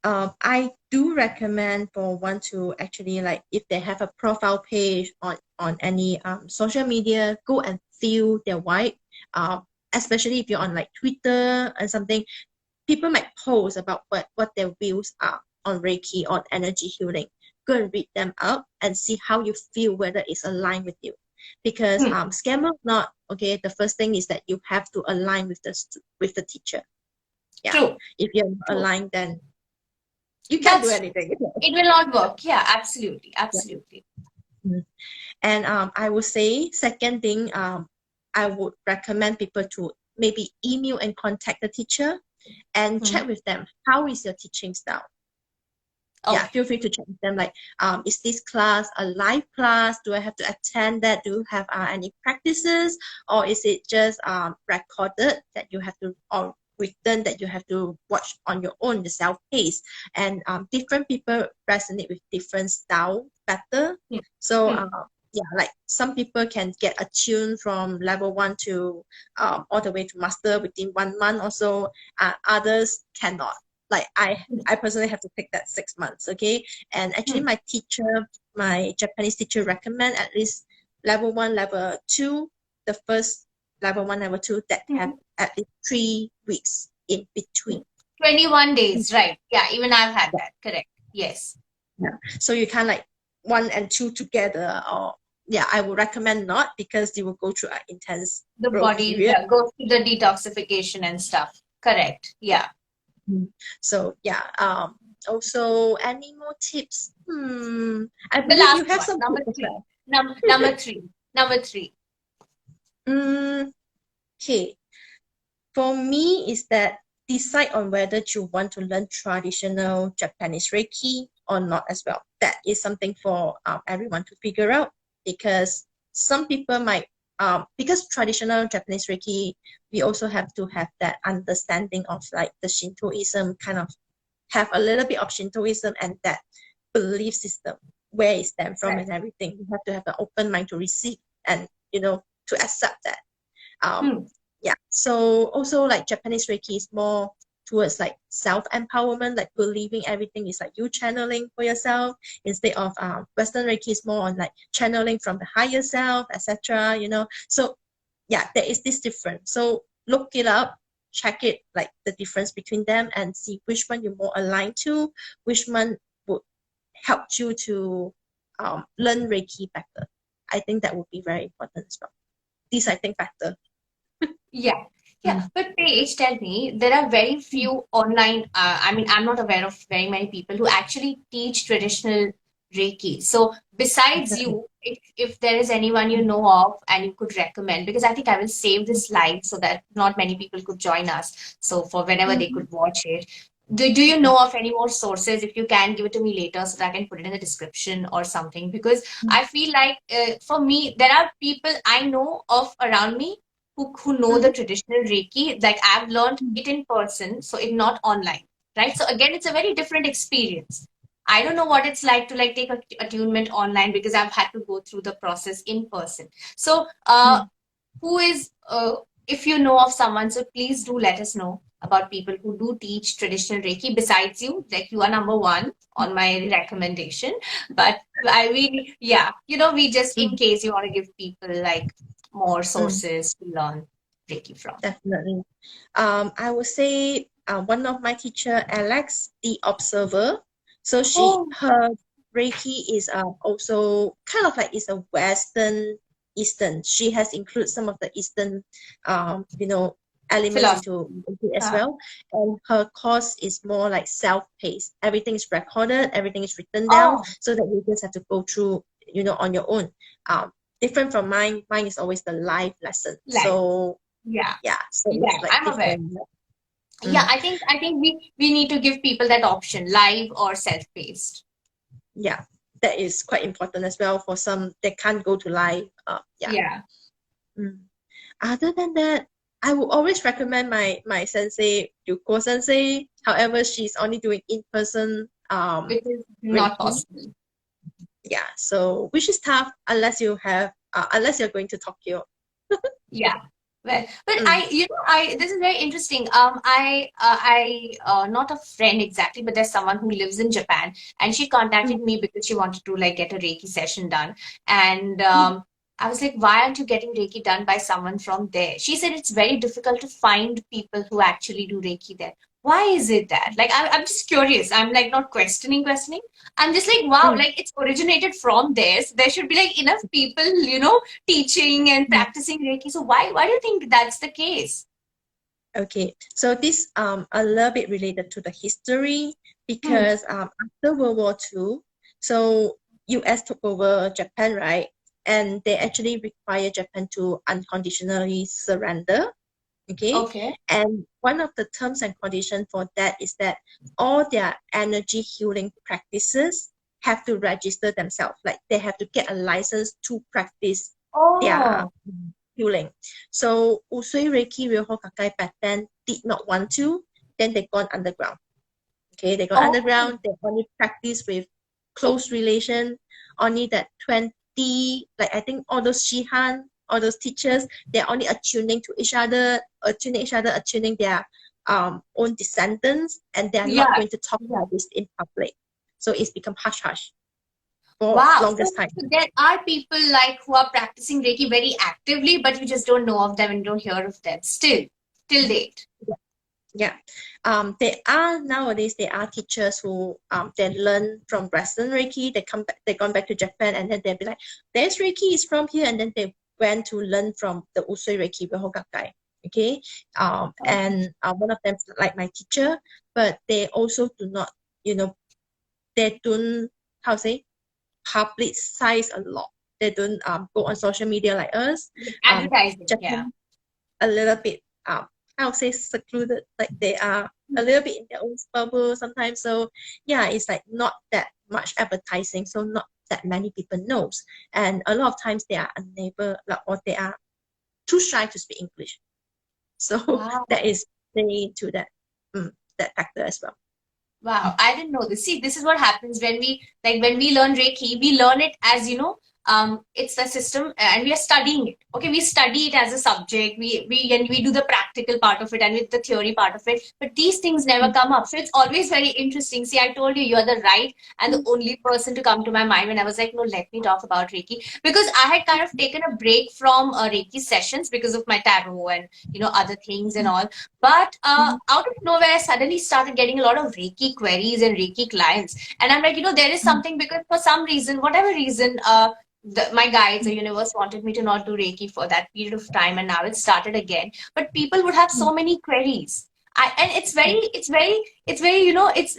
[SPEAKER 2] I do recommend for one to actually like if they have a profile page on any social media, go and fill their vibe. Especially if you're on like Twitter and something, people might post about what their views are on Reiki, on energy healing. Go and read them up and see how you feel, whether it's aligned with you. Because
[SPEAKER 1] Hmm.
[SPEAKER 2] scam or not, okay, the first thing is that you have to align with with the teacher. Yeah.
[SPEAKER 1] True.
[SPEAKER 2] If you're not
[SPEAKER 1] True.
[SPEAKER 2] aligned, then you can't do
[SPEAKER 1] That's true.
[SPEAKER 2] anything.
[SPEAKER 1] It will not work. Yeah, absolutely.
[SPEAKER 2] Yeah.
[SPEAKER 1] Absolutely.
[SPEAKER 2] Mm. And I would say second thing, I would recommend people to maybe email and contact the teacher and
[SPEAKER 1] Hmm.
[SPEAKER 2] check with them. How is your teaching style? Yeah,
[SPEAKER 1] Okay.
[SPEAKER 2] feel free to check with them. Like, is this class a live class? Do I have to attend that? Do you have any practices, or is it just recorded that you have to, or written that you have to watch on your own, the self pace? And different people resonate with different style better.
[SPEAKER 1] Hmm.
[SPEAKER 2] So
[SPEAKER 1] Hmm.
[SPEAKER 2] yeah, like some people can get attuned from level one to all the way to master within 1 month or so. Others cannot. Like
[SPEAKER 1] Hmm.
[SPEAKER 2] I personally have to take that 6 months, okay? And actually
[SPEAKER 1] Hmm.
[SPEAKER 2] my teacher, my Japanese teacher recommend at least level one, level two, the first level one, level two that have
[SPEAKER 1] Hmm.
[SPEAKER 2] at least 3 weeks in
[SPEAKER 1] Hmm.
[SPEAKER 2] between.
[SPEAKER 1] 21 days, right? Yeah, even I've had
[SPEAKER 2] Yeah.
[SPEAKER 1] that. Correct. Yes.
[SPEAKER 2] Yeah. So you can like one and two together, or yeah, I would recommend not, because you will go through an intense
[SPEAKER 1] The
[SPEAKER 2] growth
[SPEAKER 1] body,
[SPEAKER 2] period.
[SPEAKER 1] yeah, goes through the detoxification and stuff. Correct.
[SPEAKER 2] Yeah.
[SPEAKER 1] Yeah.
[SPEAKER 2] So yeah, also any more tips? I
[SPEAKER 1] The
[SPEAKER 2] believe you
[SPEAKER 1] last
[SPEAKER 2] have
[SPEAKER 1] one,
[SPEAKER 2] some
[SPEAKER 1] number
[SPEAKER 2] tips as
[SPEAKER 1] three.
[SPEAKER 2] well.
[SPEAKER 1] Number three. Number three.
[SPEAKER 2] Mm, okay. For me, is that decide on whether you want to learn traditional Japanese Reiki or not as well. That is something for everyone to figure out, because some people might, because traditional Japanese Reiki, we also have to have that understanding of like the Shintoism, kind of have a little bit of Shintoism and that belief system, where it stems from
[SPEAKER 1] Right.
[SPEAKER 2] and everything. You have to have an open mind to receive and, to accept that. Um,
[SPEAKER 1] Hmm.
[SPEAKER 2] yeah. So also like Japanese Reiki is more towards like self-empowerment, like believing everything is like you channeling for yourself, instead of Western Reiki is more on like channeling from the higher self, etc. So yeah, there is this difference. So look it up, check it, like the difference between them, and see which one you're more aligned to, which one would help you to learn Reiki better. I think that would be very important as well. These I think better.
[SPEAKER 1] Yeah. Yeah.
[SPEAKER 2] Mm.
[SPEAKER 1] But Paige, tell me, there are very few online, I mean, I'm not aware of very many people who actually teach traditional Reiki. So besides
[SPEAKER 2] Definitely.
[SPEAKER 1] you, if there is anyone you know of and you could recommend, because I think I will save this live so that not many people could join us. So for whenever they
[SPEAKER 2] Mhm.
[SPEAKER 1] could watch it. Do you know of any more sources? If you can give it to me later so that I can put it in the description or something. Because I feel like for me, there are people I know of around me who know the
[SPEAKER 2] Mhm.
[SPEAKER 1] traditional Reiki, like I've learned it in person, so it not online, right? So again, it's a very different experience. I don't know what it's like to like take a attunement online because I've had to go through the process in person. So,
[SPEAKER 2] Mhm.
[SPEAKER 1] who is, if you know of someone, so please do let us know about people who do teach traditional Reiki besides you. Like you are number one on my recommendation. But I really, yeah, we just in
[SPEAKER 2] Mm.
[SPEAKER 1] case you want to give people like more
[SPEAKER 2] Mm.
[SPEAKER 1] sources to learn Reiki from.
[SPEAKER 2] Definitely. I would say one of my teacher, Alex, the observer. So
[SPEAKER 1] Oh,
[SPEAKER 2] her Reiki is also kind of like is a Western Eastern. She has included some of the Eastern, elements
[SPEAKER 1] philosophy.
[SPEAKER 2] into it as
[SPEAKER 1] Uh,
[SPEAKER 2] well. And her course is more like self-paced. Everything is recorded, everything is written down,
[SPEAKER 1] oh,
[SPEAKER 2] so that you just have to go through, on your own. Um, Different from mine. Mine is always the live lesson.
[SPEAKER 1] life.
[SPEAKER 2] So
[SPEAKER 1] Yeah,
[SPEAKER 2] yeah, so it's
[SPEAKER 1] yeah,
[SPEAKER 2] like
[SPEAKER 1] I'm aware.
[SPEAKER 2] different.
[SPEAKER 1] Yeah,
[SPEAKER 2] Mm,
[SPEAKER 1] I think we need to give people that option, live or self-paced.
[SPEAKER 2] yeah, that is quite important as well for some that can't go to live. Yeah.
[SPEAKER 1] Yeah,
[SPEAKER 2] Mm. Other than that, I would always recommend my sensei, Yuko sensei. However, she's only doing in-person
[SPEAKER 1] which is not
[SPEAKER 2] Reiki.
[SPEAKER 1] possible.
[SPEAKER 2] Yeah, so which is tough unless you're going to Tokyo.
[SPEAKER 1] Yeah. Well, but
[SPEAKER 2] Mm,
[SPEAKER 1] this is very interesting. Not a friend exactly, but there's someone who lives in Japan, and she
[SPEAKER 2] mm,
[SPEAKER 1] contacted me because she wanted to like get a Reiki session done. And
[SPEAKER 2] mm,
[SPEAKER 1] I was like, why aren't you getting Reiki done by someone from there? She said it's very difficult to find people who actually do Reiki there. Why is it that? Like, I'm just curious. I'm like not questioning. I'm just like, wow,
[SPEAKER 2] mm,
[SPEAKER 1] like it's originated from there. So there should be like enough people, teaching and
[SPEAKER 2] mm.
[SPEAKER 1] practicing Reiki. So why do you think that's the case?
[SPEAKER 2] Okay, so this a little bit related to the history
[SPEAKER 1] Hmm.
[SPEAKER 2] because after World War II, so US took over Japan, right? And they actually require Japan to unconditionally surrender. Okay,
[SPEAKER 1] Okay.
[SPEAKER 2] and one of the terms and conditions for that is that all their energy healing practices have to register themselves, like they have to get a license to practice their
[SPEAKER 1] Oh,
[SPEAKER 2] healing. So Usui Reiki Ryoho Kakai back then did not want to, then they gone underground. Okay, they go
[SPEAKER 1] oh,
[SPEAKER 2] underground, they only practice with close relation, only that 20, like I think all those Shihan, all those teachers, they're only attuning to each other, attuning their own descendants, and they're not
[SPEAKER 1] yeah.
[SPEAKER 2] going to talk
[SPEAKER 1] Yeah.
[SPEAKER 2] about this in public. So it's become hush hush for
[SPEAKER 1] Wow.
[SPEAKER 2] longest time.
[SPEAKER 1] So there are people like who are practicing Reiki very actively, but you just don't know of them and don't hear of them still, till date.
[SPEAKER 2] Yeah. They are nowadays there are teachers who they learn from Western Reiki. They come back, they gone back to Japan, and then they'll be like, "There's Reiki is from here," and then they went to learn from the Usui Reiki Ryohogakai. Okay.
[SPEAKER 1] Okay.
[SPEAKER 2] And one of them like my teacher, but they also do not, you know, they don't how to say publicize a lot. They don't go on social media like us.
[SPEAKER 1] Advertising, yeah.
[SPEAKER 2] Japan a little bit I would say secluded, like they are a little bit in their own bubble sometimes. So yeah, it's like not that much advertising, so not that many people knows. And a lot of times they are unable like, or they are too shy to speak English. So that
[SPEAKER 1] Wow.
[SPEAKER 2] is saying to that that factor as well.
[SPEAKER 1] Wow, I didn't know this. See, this is what happens when we learn Reiki, we learn it as it's the system and we are studying it. Okay, we study it as a subject. We do the practical part of it and with the theory part of it. But these things never come up. So it's always very interesting. See, I told you you're the right and the only person to come to my mind when I was like, no, let me talk about Reiki. Because I had kind of taken a break from Reiki sessions because of my tarot and other things and all. But out of nowhere, I suddenly started getting a lot of Reiki queries and Reiki clients. And I'm like, there is something because for some reason, whatever reason, my guides or universe wanted me to not do Reiki for that period of time. And now it started again. But people would have so many queries. And it's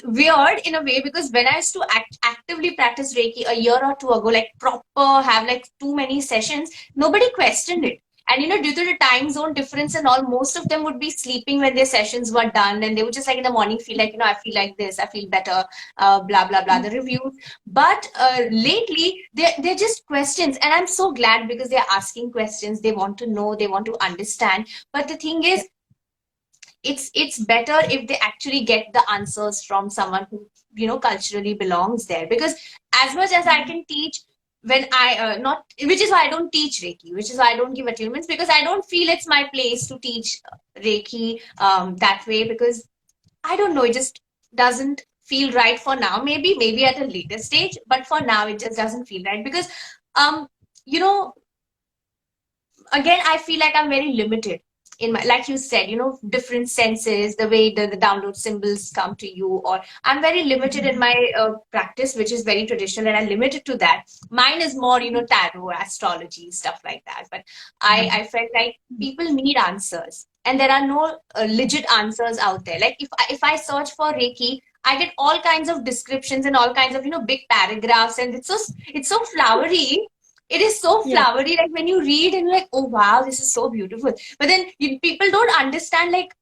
[SPEAKER 1] weird in a way because when I used to actively practice Reiki a year or two ago, like proper, have like too many sessions, nobody questioned it. And due to the time zone difference and all, most of them would be sleeping when their sessions were done, and they would just like in the morning feel like, I feel like this, I feel better, blah blah blah, the reviews. But lately, they're just questions, and I'm so glad because they're asking questions. They want to know, they want to understand. But the thing is, it's better if they actually get the answers from someone who culturally belongs there, because as much as I can teach, when I not which is why I don't teach Reiki, which is why I don't give attunements, because I don't feel it's my place to teach Reiki that way, because I don't know, it just doesn't feel right for now. Maybe at a later stage, but for now it just doesn't feel right because um you know again, I feel like I'm very limited in my, like you said, different senses, the way the download symbols come to you, or I'm very limited in my practice, which is very traditional, and I'm limited to that. Mine is more, tarot, astrology, stuff like that. But I felt like people need answers, and there are no legit answers out there. Like if I search for Reiki, I get all kinds of descriptions and all kinds of big paragraphs, and it's so flowery. It is so
[SPEAKER 2] Yeah.
[SPEAKER 1] flowery, like when you read and you're like, oh wow, this is so beautiful. But then people don't understand, like,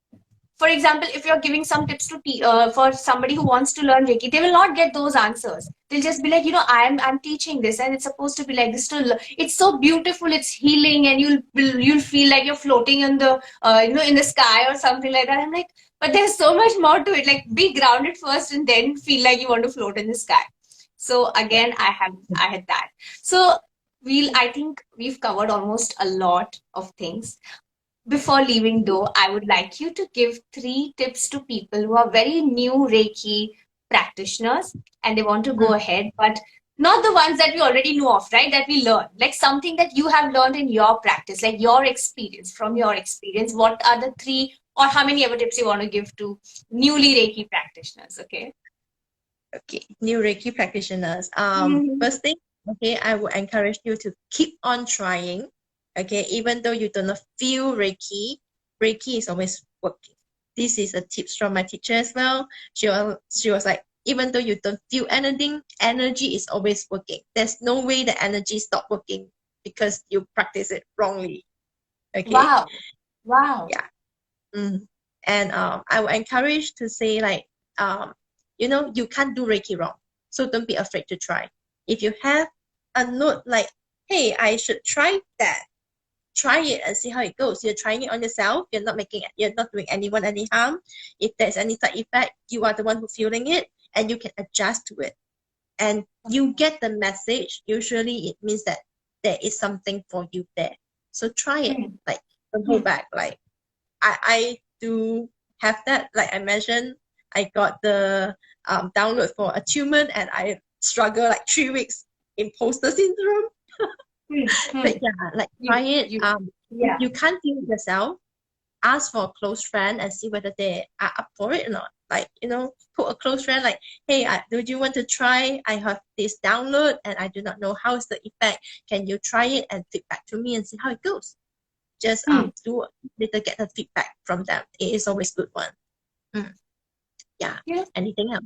[SPEAKER 1] for example, if you're giving some tips for somebody who wants to learn Reiki, they will not get those answers. They'll just be like, I'm teaching this, and it's supposed to be like this. It's so beautiful, it's healing, and you'll feel like you're floating in the in the sky or something like that. I'm like, but there's so much more to it. Like, be grounded first, and then feel like you want to float in the sky. So
[SPEAKER 2] Yeah.
[SPEAKER 1] again, I had that. So I think we've covered almost a lot of things. before leaving though, I would like you to give 3 tips to people who are very new Reiki practitioners and they want to go
[SPEAKER 2] Mm.
[SPEAKER 1] ahead, but not the ones that we already know of, right? That we learn. Like something that you have learned in your practice, like your experience, from your experience. What are the three or how many ever tips you want to give to newly Reiki practitioners? Okay.
[SPEAKER 2] Okay, new Reiki practitioners.
[SPEAKER 1] Mhm.
[SPEAKER 2] First thing, okay, I would encourage you to keep on trying. Okay, even though you do not feel Reiki, Reiki is always working. This is a tips from my teacher as well. She was like, even though you don't feel anything, energy is always working. There's no way the energy stop working because you practice it wrongly. Okay,
[SPEAKER 1] Wow. Wow.
[SPEAKER 2] yeah. Mm. And I would encourage to say like, um, you can't do Reiki wrong. So don't be afraid to try. If you have a note like, hey, I should try that. Try it and see how it goes. You're trying it on yourself. You're not doing anyone any harm. If there's any side effect, you are the one who's feeling it and you can adjust to it. And you get the message. Usually it means that there is something for you there. So try it.
[SPEAKER 1] Hmm.
[SPEAKER 2] Like, don't hold
[SPEAKER 1] Hmm.
[SPEAKER 2] back. Like, I do have that. Like I mentioned, I got the download for attunement and I struggle like 3 weeks imposter syndrome.
[SPEAKER 1] Hmm. Hmm.
[SPEAKER 2] But yeah, like try
[SPEAKER 1] You,
[SPEAKER 2] it.
[SPEAKER 1] you,
[SPEAKER 2] If
[SPEAKER 1] yeah.
[SPEAKER 2] you can't do it yourself, ask for a close friend and see whether they are up for it or not. Like, put a close friend like, hey, do you want to try? I have this download and I do not know how is the effect. Can you try it and feedback to me and see how it goes? Just
[SPEAKER 1] Hmm.
[SPEAKER 2] do little get the feedback from them. It is always good one. Mm, yeah.
[SPEAKER 1] Yeah.
[SPEAKER 2] Anything else?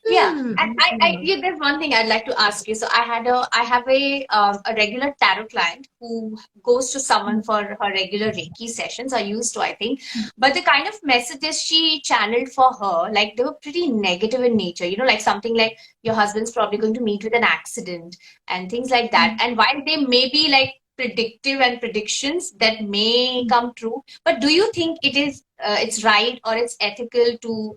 [SPEAKER 1] Yeah, and
[SPEAKER 2] Anything else?
[SPEAKER 1] yeah, there's one thing I'd like to ask you. So I have a regular tarot client who goes to someone
[SPEAKER 2] Mm,
[SPEAKER 1] for her regular Reiki sessions. I used to, I think, but the kind of messages she channeled for her, like they were pretty negative in nature. You know, like something like your husband's probably going to meet with an accident and things like that.
[SPEAKER 2] mm,
[SPEAKER 1] And while they may be like predictive and predictions that may
[SPEAKER 2] mm,
[SPEAKER 1] come true, but do you think it's right or it's ethical to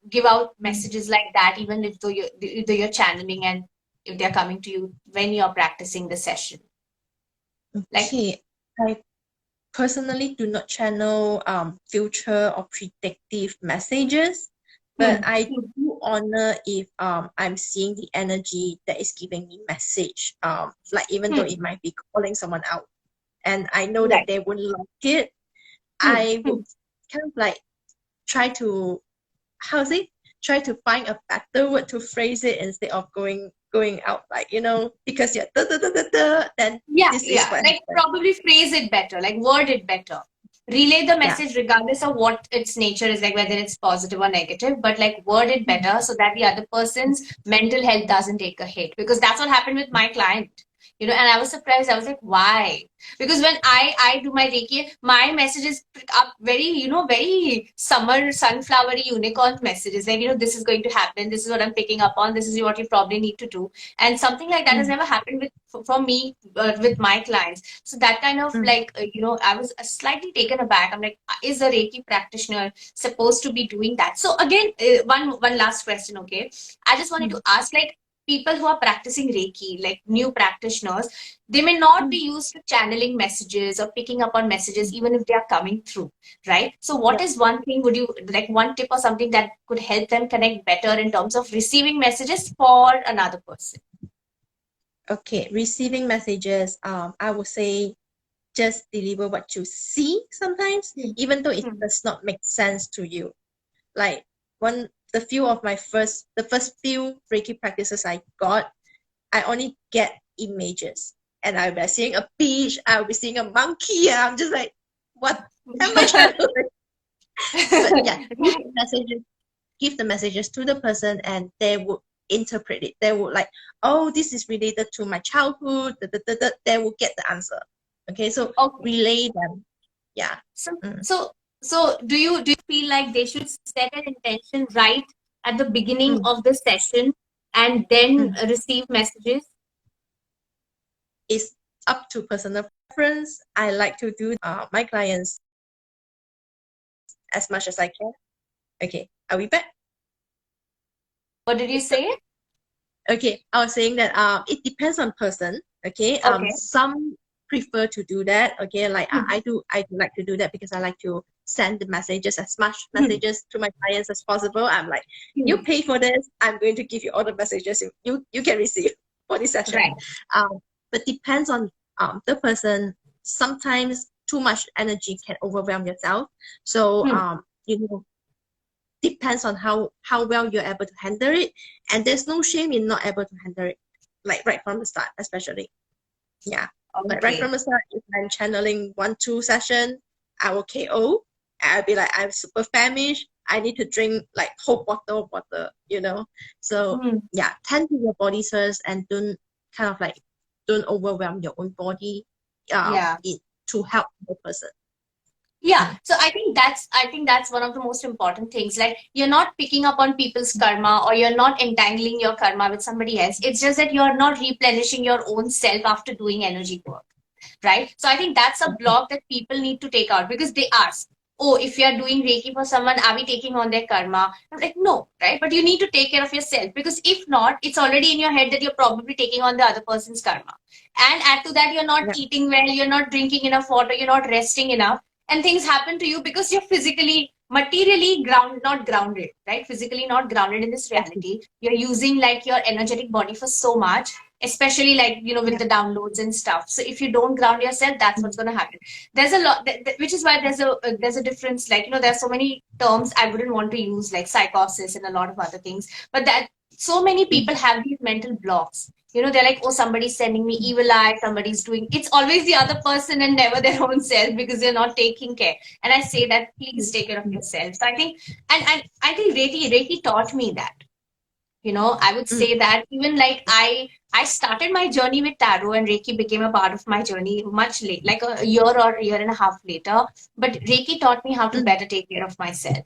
[SPEAKER 1] give out
[SPEAKER 2] mm.
[SPEAKER 1] messages like that, even if though you're channeling and if they're coming to you when you're practicing the session. Like,
[SPEAKER 2] Okay. I personally do not channel future or predictive messages, but
[SPEAKER 1] hmm,
[SPEAKER 2] I do honor if I'm seeing the energy that is giving me message. Like even though
[SPEAKER 1] hmm,
[SPEAKER 2] it might be calling someone out, and I know that
[SPEAKER 1] right,
[SPEAKER 2] they wouldn't like it,
[SPEAKER 1] hmm,
[SPEAKER 2] I would
[SPEAKER 1] hmm,
[SPEAKER 2] kind of like try to how to say try to find a better word to phrase it instead of going out like because you're da, da, da, da, da, then
[SPEAKER 1] yeah,
[SPEAKER 2] this is
[SPEAKER 1] yeah,
[SPEAKER 2] what
[SPEAKER 1] like
[SPEAKER 2] happened.
[SPEAKER 1] probably phrase it better, like word it better, relay the
[SPEAKER 2] Yeah.
[SPEAKER 1] message regardless of what its nature is, like whether it's positive or negative, but like word it better so that the other person's mental health doesn't take a hit, because that's what happened with my client. And I was surprised. I was like, why? Because when I do my Reiki, my messages pick up very, very summer sunflowery unicorn messages, like, this is going to happen, this is what I'm picking up on, this is what you probably need to do. And something like that has
[SPEAKER 2] Mm,
[SPEAKER 1] never happened for me, with my clients. So that kind of
[SPEAKER 2] mm,
[SPEAKER 1] like, I was slightly taken aback. I'm like, is a Reiki practitioner supposed to be doing that? So again, one last question, okay? I just wanted to
[SPEAKER 2] mm,
[SPEAKER 1] ask, like, people who are practicing Reiki, like new practitioners, they may not be
[SPEAKER 2] mm,
[SPEAKER 1] used to channeling messages or picking up on messages,
[SPEAKER 2] mm.
[SPEAKER 1] even if they are coming through, right? So, what
[SPEAKER 2] Yeah.
[SPEAKER 1] is one thing, would you like one tip or something that could help them connect better in terms of receiving messages for another person?
[SPEAKER 2] Okay. Receiving messages. I would say just deliver what you see sometimes,
[SPEAKER 1] Hmm.
[SPEAKER 2] even though it
[SPEAKER 1] Hmm.
[SPEAKER 2] does not make sense to you. Like the first few Reiki practices I got, I only get images. And I'll be seeing a beach, I'll be seeing a monkey, and I'm just like, what am I trying to do? But yeah, give the messages to the person and they would interpret it. They would like, oh, this is related to my childhood. Da, da, da, da. They will get the answer. Okay, so
[SPEAKER 1] Okay.
[SPEAKER 2] relay them. Yeah.
[SPEAKER 1] So,
[SPEAKER 2] Mm,
[SPEAKER 1] so, so do you feel like they should set an intention right at the beginning
[SPEAKER 2] mm,
[SPEAKER 1] of the session and then
[SPEAKER 2] mm.
[SPEAKER 1] receive messages?
[SPEAKER 2] It's up to personal preference. I like to do my clients as much as I can. Okay, are we back?
[SPEAKER 1] What did you say?
[SPEAKER 2] Okay, I was saying that it depends on person. Okay,
[SPEAKER 1] Okay.
[SPEAKER 2] some prefer to do that. Okay, like
[SPEAKER 1] Mhm.
[SPEAKER 2] I do like to do that because I like to send the messages, as much
[SPEAKER 1] Mhm.
[SPEAKER 2] messages to my clients as possible. I'm like, you
[SPEAKER 1] Mhm.
[SPEAKER 2] pay for this, I'm going to give you all the messages you can receive for this session.
[SPEAKER 1] Right.
[SPEAKER 2] Um, but depends on the person. Sometimes too much energy can overwhelm yourself. So
[SPEAKER 1] Mhm.
[SPEAKER 2] you know, depends on how well you're able to handle it, and there's no shame in not able to handle it, like right from the start, especially. Yeah, like right from
[SPEAKER 1] Okay.
[SPEAKER 2] the start, if I'm channeling 1-2 session, I will KO. I'll be like, I'm super famished. I need to drink like whole bottle of water, you know. So
[SPEAKER 1] Mhm.
[SPEAKER 2] yeah, tend to your body first, and don't kind of like don't overwhelm your own body
[SPEAKER 1] Yeah.
[SPEAKER 2] it, to help the person.
[SPEAKER 1] Yeah,
[SPEAKER 2] Mm.
[SPEAKER 1] so I think that's one of the most important things. Like you're not picking up on people's karma or you're not entangling your karma with somebody else. It's just that you're not replenishing your own self after doing energy work, right? So I think that's a block that people need to take out because they ask, oh, if you are doing Reiki for someone, are we taking on their karma? I'm like, no, right? But you need to take care of yourself because if not, it's already in your head that you're probably taking on the other person's karma. And add to that, you're not
[SPEAKER 2] Yeah.
[SPEAKER 1] eating well, you're not drinking enough water, you're not resting enough, and things happen to you because you're physically, materially not grounded, right? Physically not grounded in this
[SPEAKER 2] Exactly.
[SPEAKER 1] reality. You're using like your energetic body for so much, especially like with
[SPEAKER 2] Yeah.
[SPEAKER 1] the downloads and stuff. So if you don't ground yourself, that's what's
[SPEAKER 2] Mm.
[SPEAKER 1] going to happen. There's a lot, which is why there's a difference. Like there's so many terms I wouldn't want to use, like psychosis and a lot of other things. But that so many
[SPEAKER 2] Mm.
[SPEAKER 1] people have these mental blocks. They're like, oh, somebody's sending me evil eye, somebody's doing. It's always the other person and never their own self because they're not taking care. And I say that please
[SPEAKER 2] Mm.
[SPEAKER 1] take care of
[SPEAKER 2] Mm.
[SPEAKER 1] yourself. So I think, and I think Reiki taught me that. I would
[SPEAKER 2] Mm.
[SPEAKER 1] say that even like I started my journey with tarot and Reiki became a part of my journey much late, like a year or a year and a half later. But Reiki taught me how to
[SPEAKER 2] Mm.
[SPEAKER 1] better take care of myself.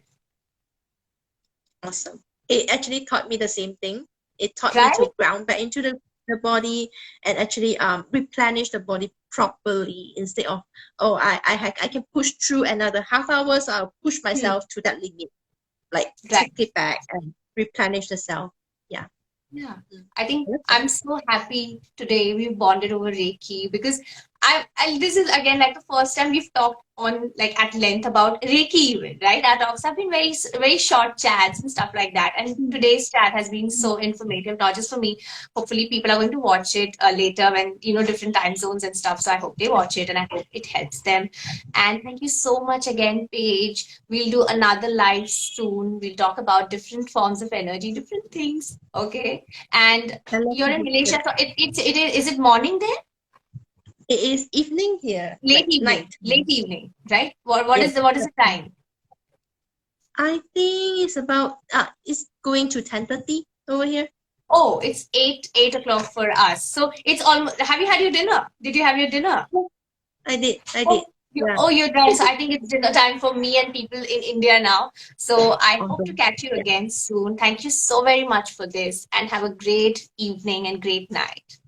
[SPEAKER 2] Awesome. It actually taught me the same thing. It taught me
[SPEAKER 1] Right?
[SPEAKER 2] to ground back into the body and actually replenish the body properly instead of, oh, I can push through another half hour, so I'll push
[SPEAKER 1] Hmm.
[SPEAKER 2] myself to that limit. Like
[SPEAKER 1] Right.
[SPEAKER 2] take it back and replenish the self. Yeah.
[SPEAKER 1] Yeah,
[SPEAKER 2] Mm.
[SPEAKER 1] I think
[SPEAKER 2] I love that.
[SPEAKER 1] I'm so happy today we bonded over Reiki because I this is again like the first time we've talked on like at length about Reiki even, right? Our talks have been very short chats and stuff like that. And
[SPEAKER 2] Mm.
[SPEAKER 1] today's chat has been
[SPEAKER 2] Mm.
[SPEAKER 1] so informative, not just for me. Hopefully people are going to watch it later when, different time zones and stuff. So I hope they watch it and I hope it helps them. And thank you so much again, Paige. We'll do another live soon. We'll talk about different forms of energy, different things. Okay. And
[SPEAKER 2] I love
[SPEAKER 1] you're
[SPEAKER 2] to
[SPEAKER 1] in
[SPEAKER 2] do that.
[SPEAKER 1] Malaysia, so is it morning there?
[SPEAKER 2] It is evening here,
[SPEAKER 1] Late
[SPEAKER 2] like
[SPEAKER 1] evening,
[SPEAKER 2] night.
[SPEAKER 1] late evening, right? What
[SPEAKER 2] Yes.
[SPEAKER 1] is the time?
[SPEAKER 2] I think it's about it's going to 10:30 over here.
[SPEAKER 1] Oh, it's eight o'clock for us. So it's almost. Have you had your dinner? Did you have your dinner?
[SPEAKER 2] Yeah, I did. I did.
[SPEAKER 1] Oh,
[SPEAKER 2] Yeah.
[SPEAKER 1] you're done. So I think it's dinner time for me and people in India now. So I hope to
[SPEAKER 2] Awesome.
[SPEAKER 1] catch you
[SPEAKER 2] Yeah.
[SPEAKER 1] again soon. Thank you so very much for this, and have a great evening and great night.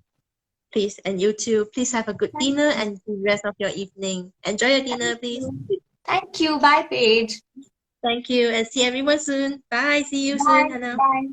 [SPEAKER 2] Please, and you too. Please have a good
[SPEAKER 1] Thank
[SPEAKER 2] dinner
[SPEAKER 1] you.
[SPEAKER 2] and the rest of your evening. Enjoy your dinner,
[SPEAKER 1] Thank
[SPEAKER 2] please.
[SPEAKER 1] you. Thank you. Bye, Paige.
[SPEAKER 2] Thank you, and see everyone soon. Bye. See you soon,
[SPEAKER 1] Bye.
[SPEAKER 2] Hannah.
[SPEAKER 1] Bye.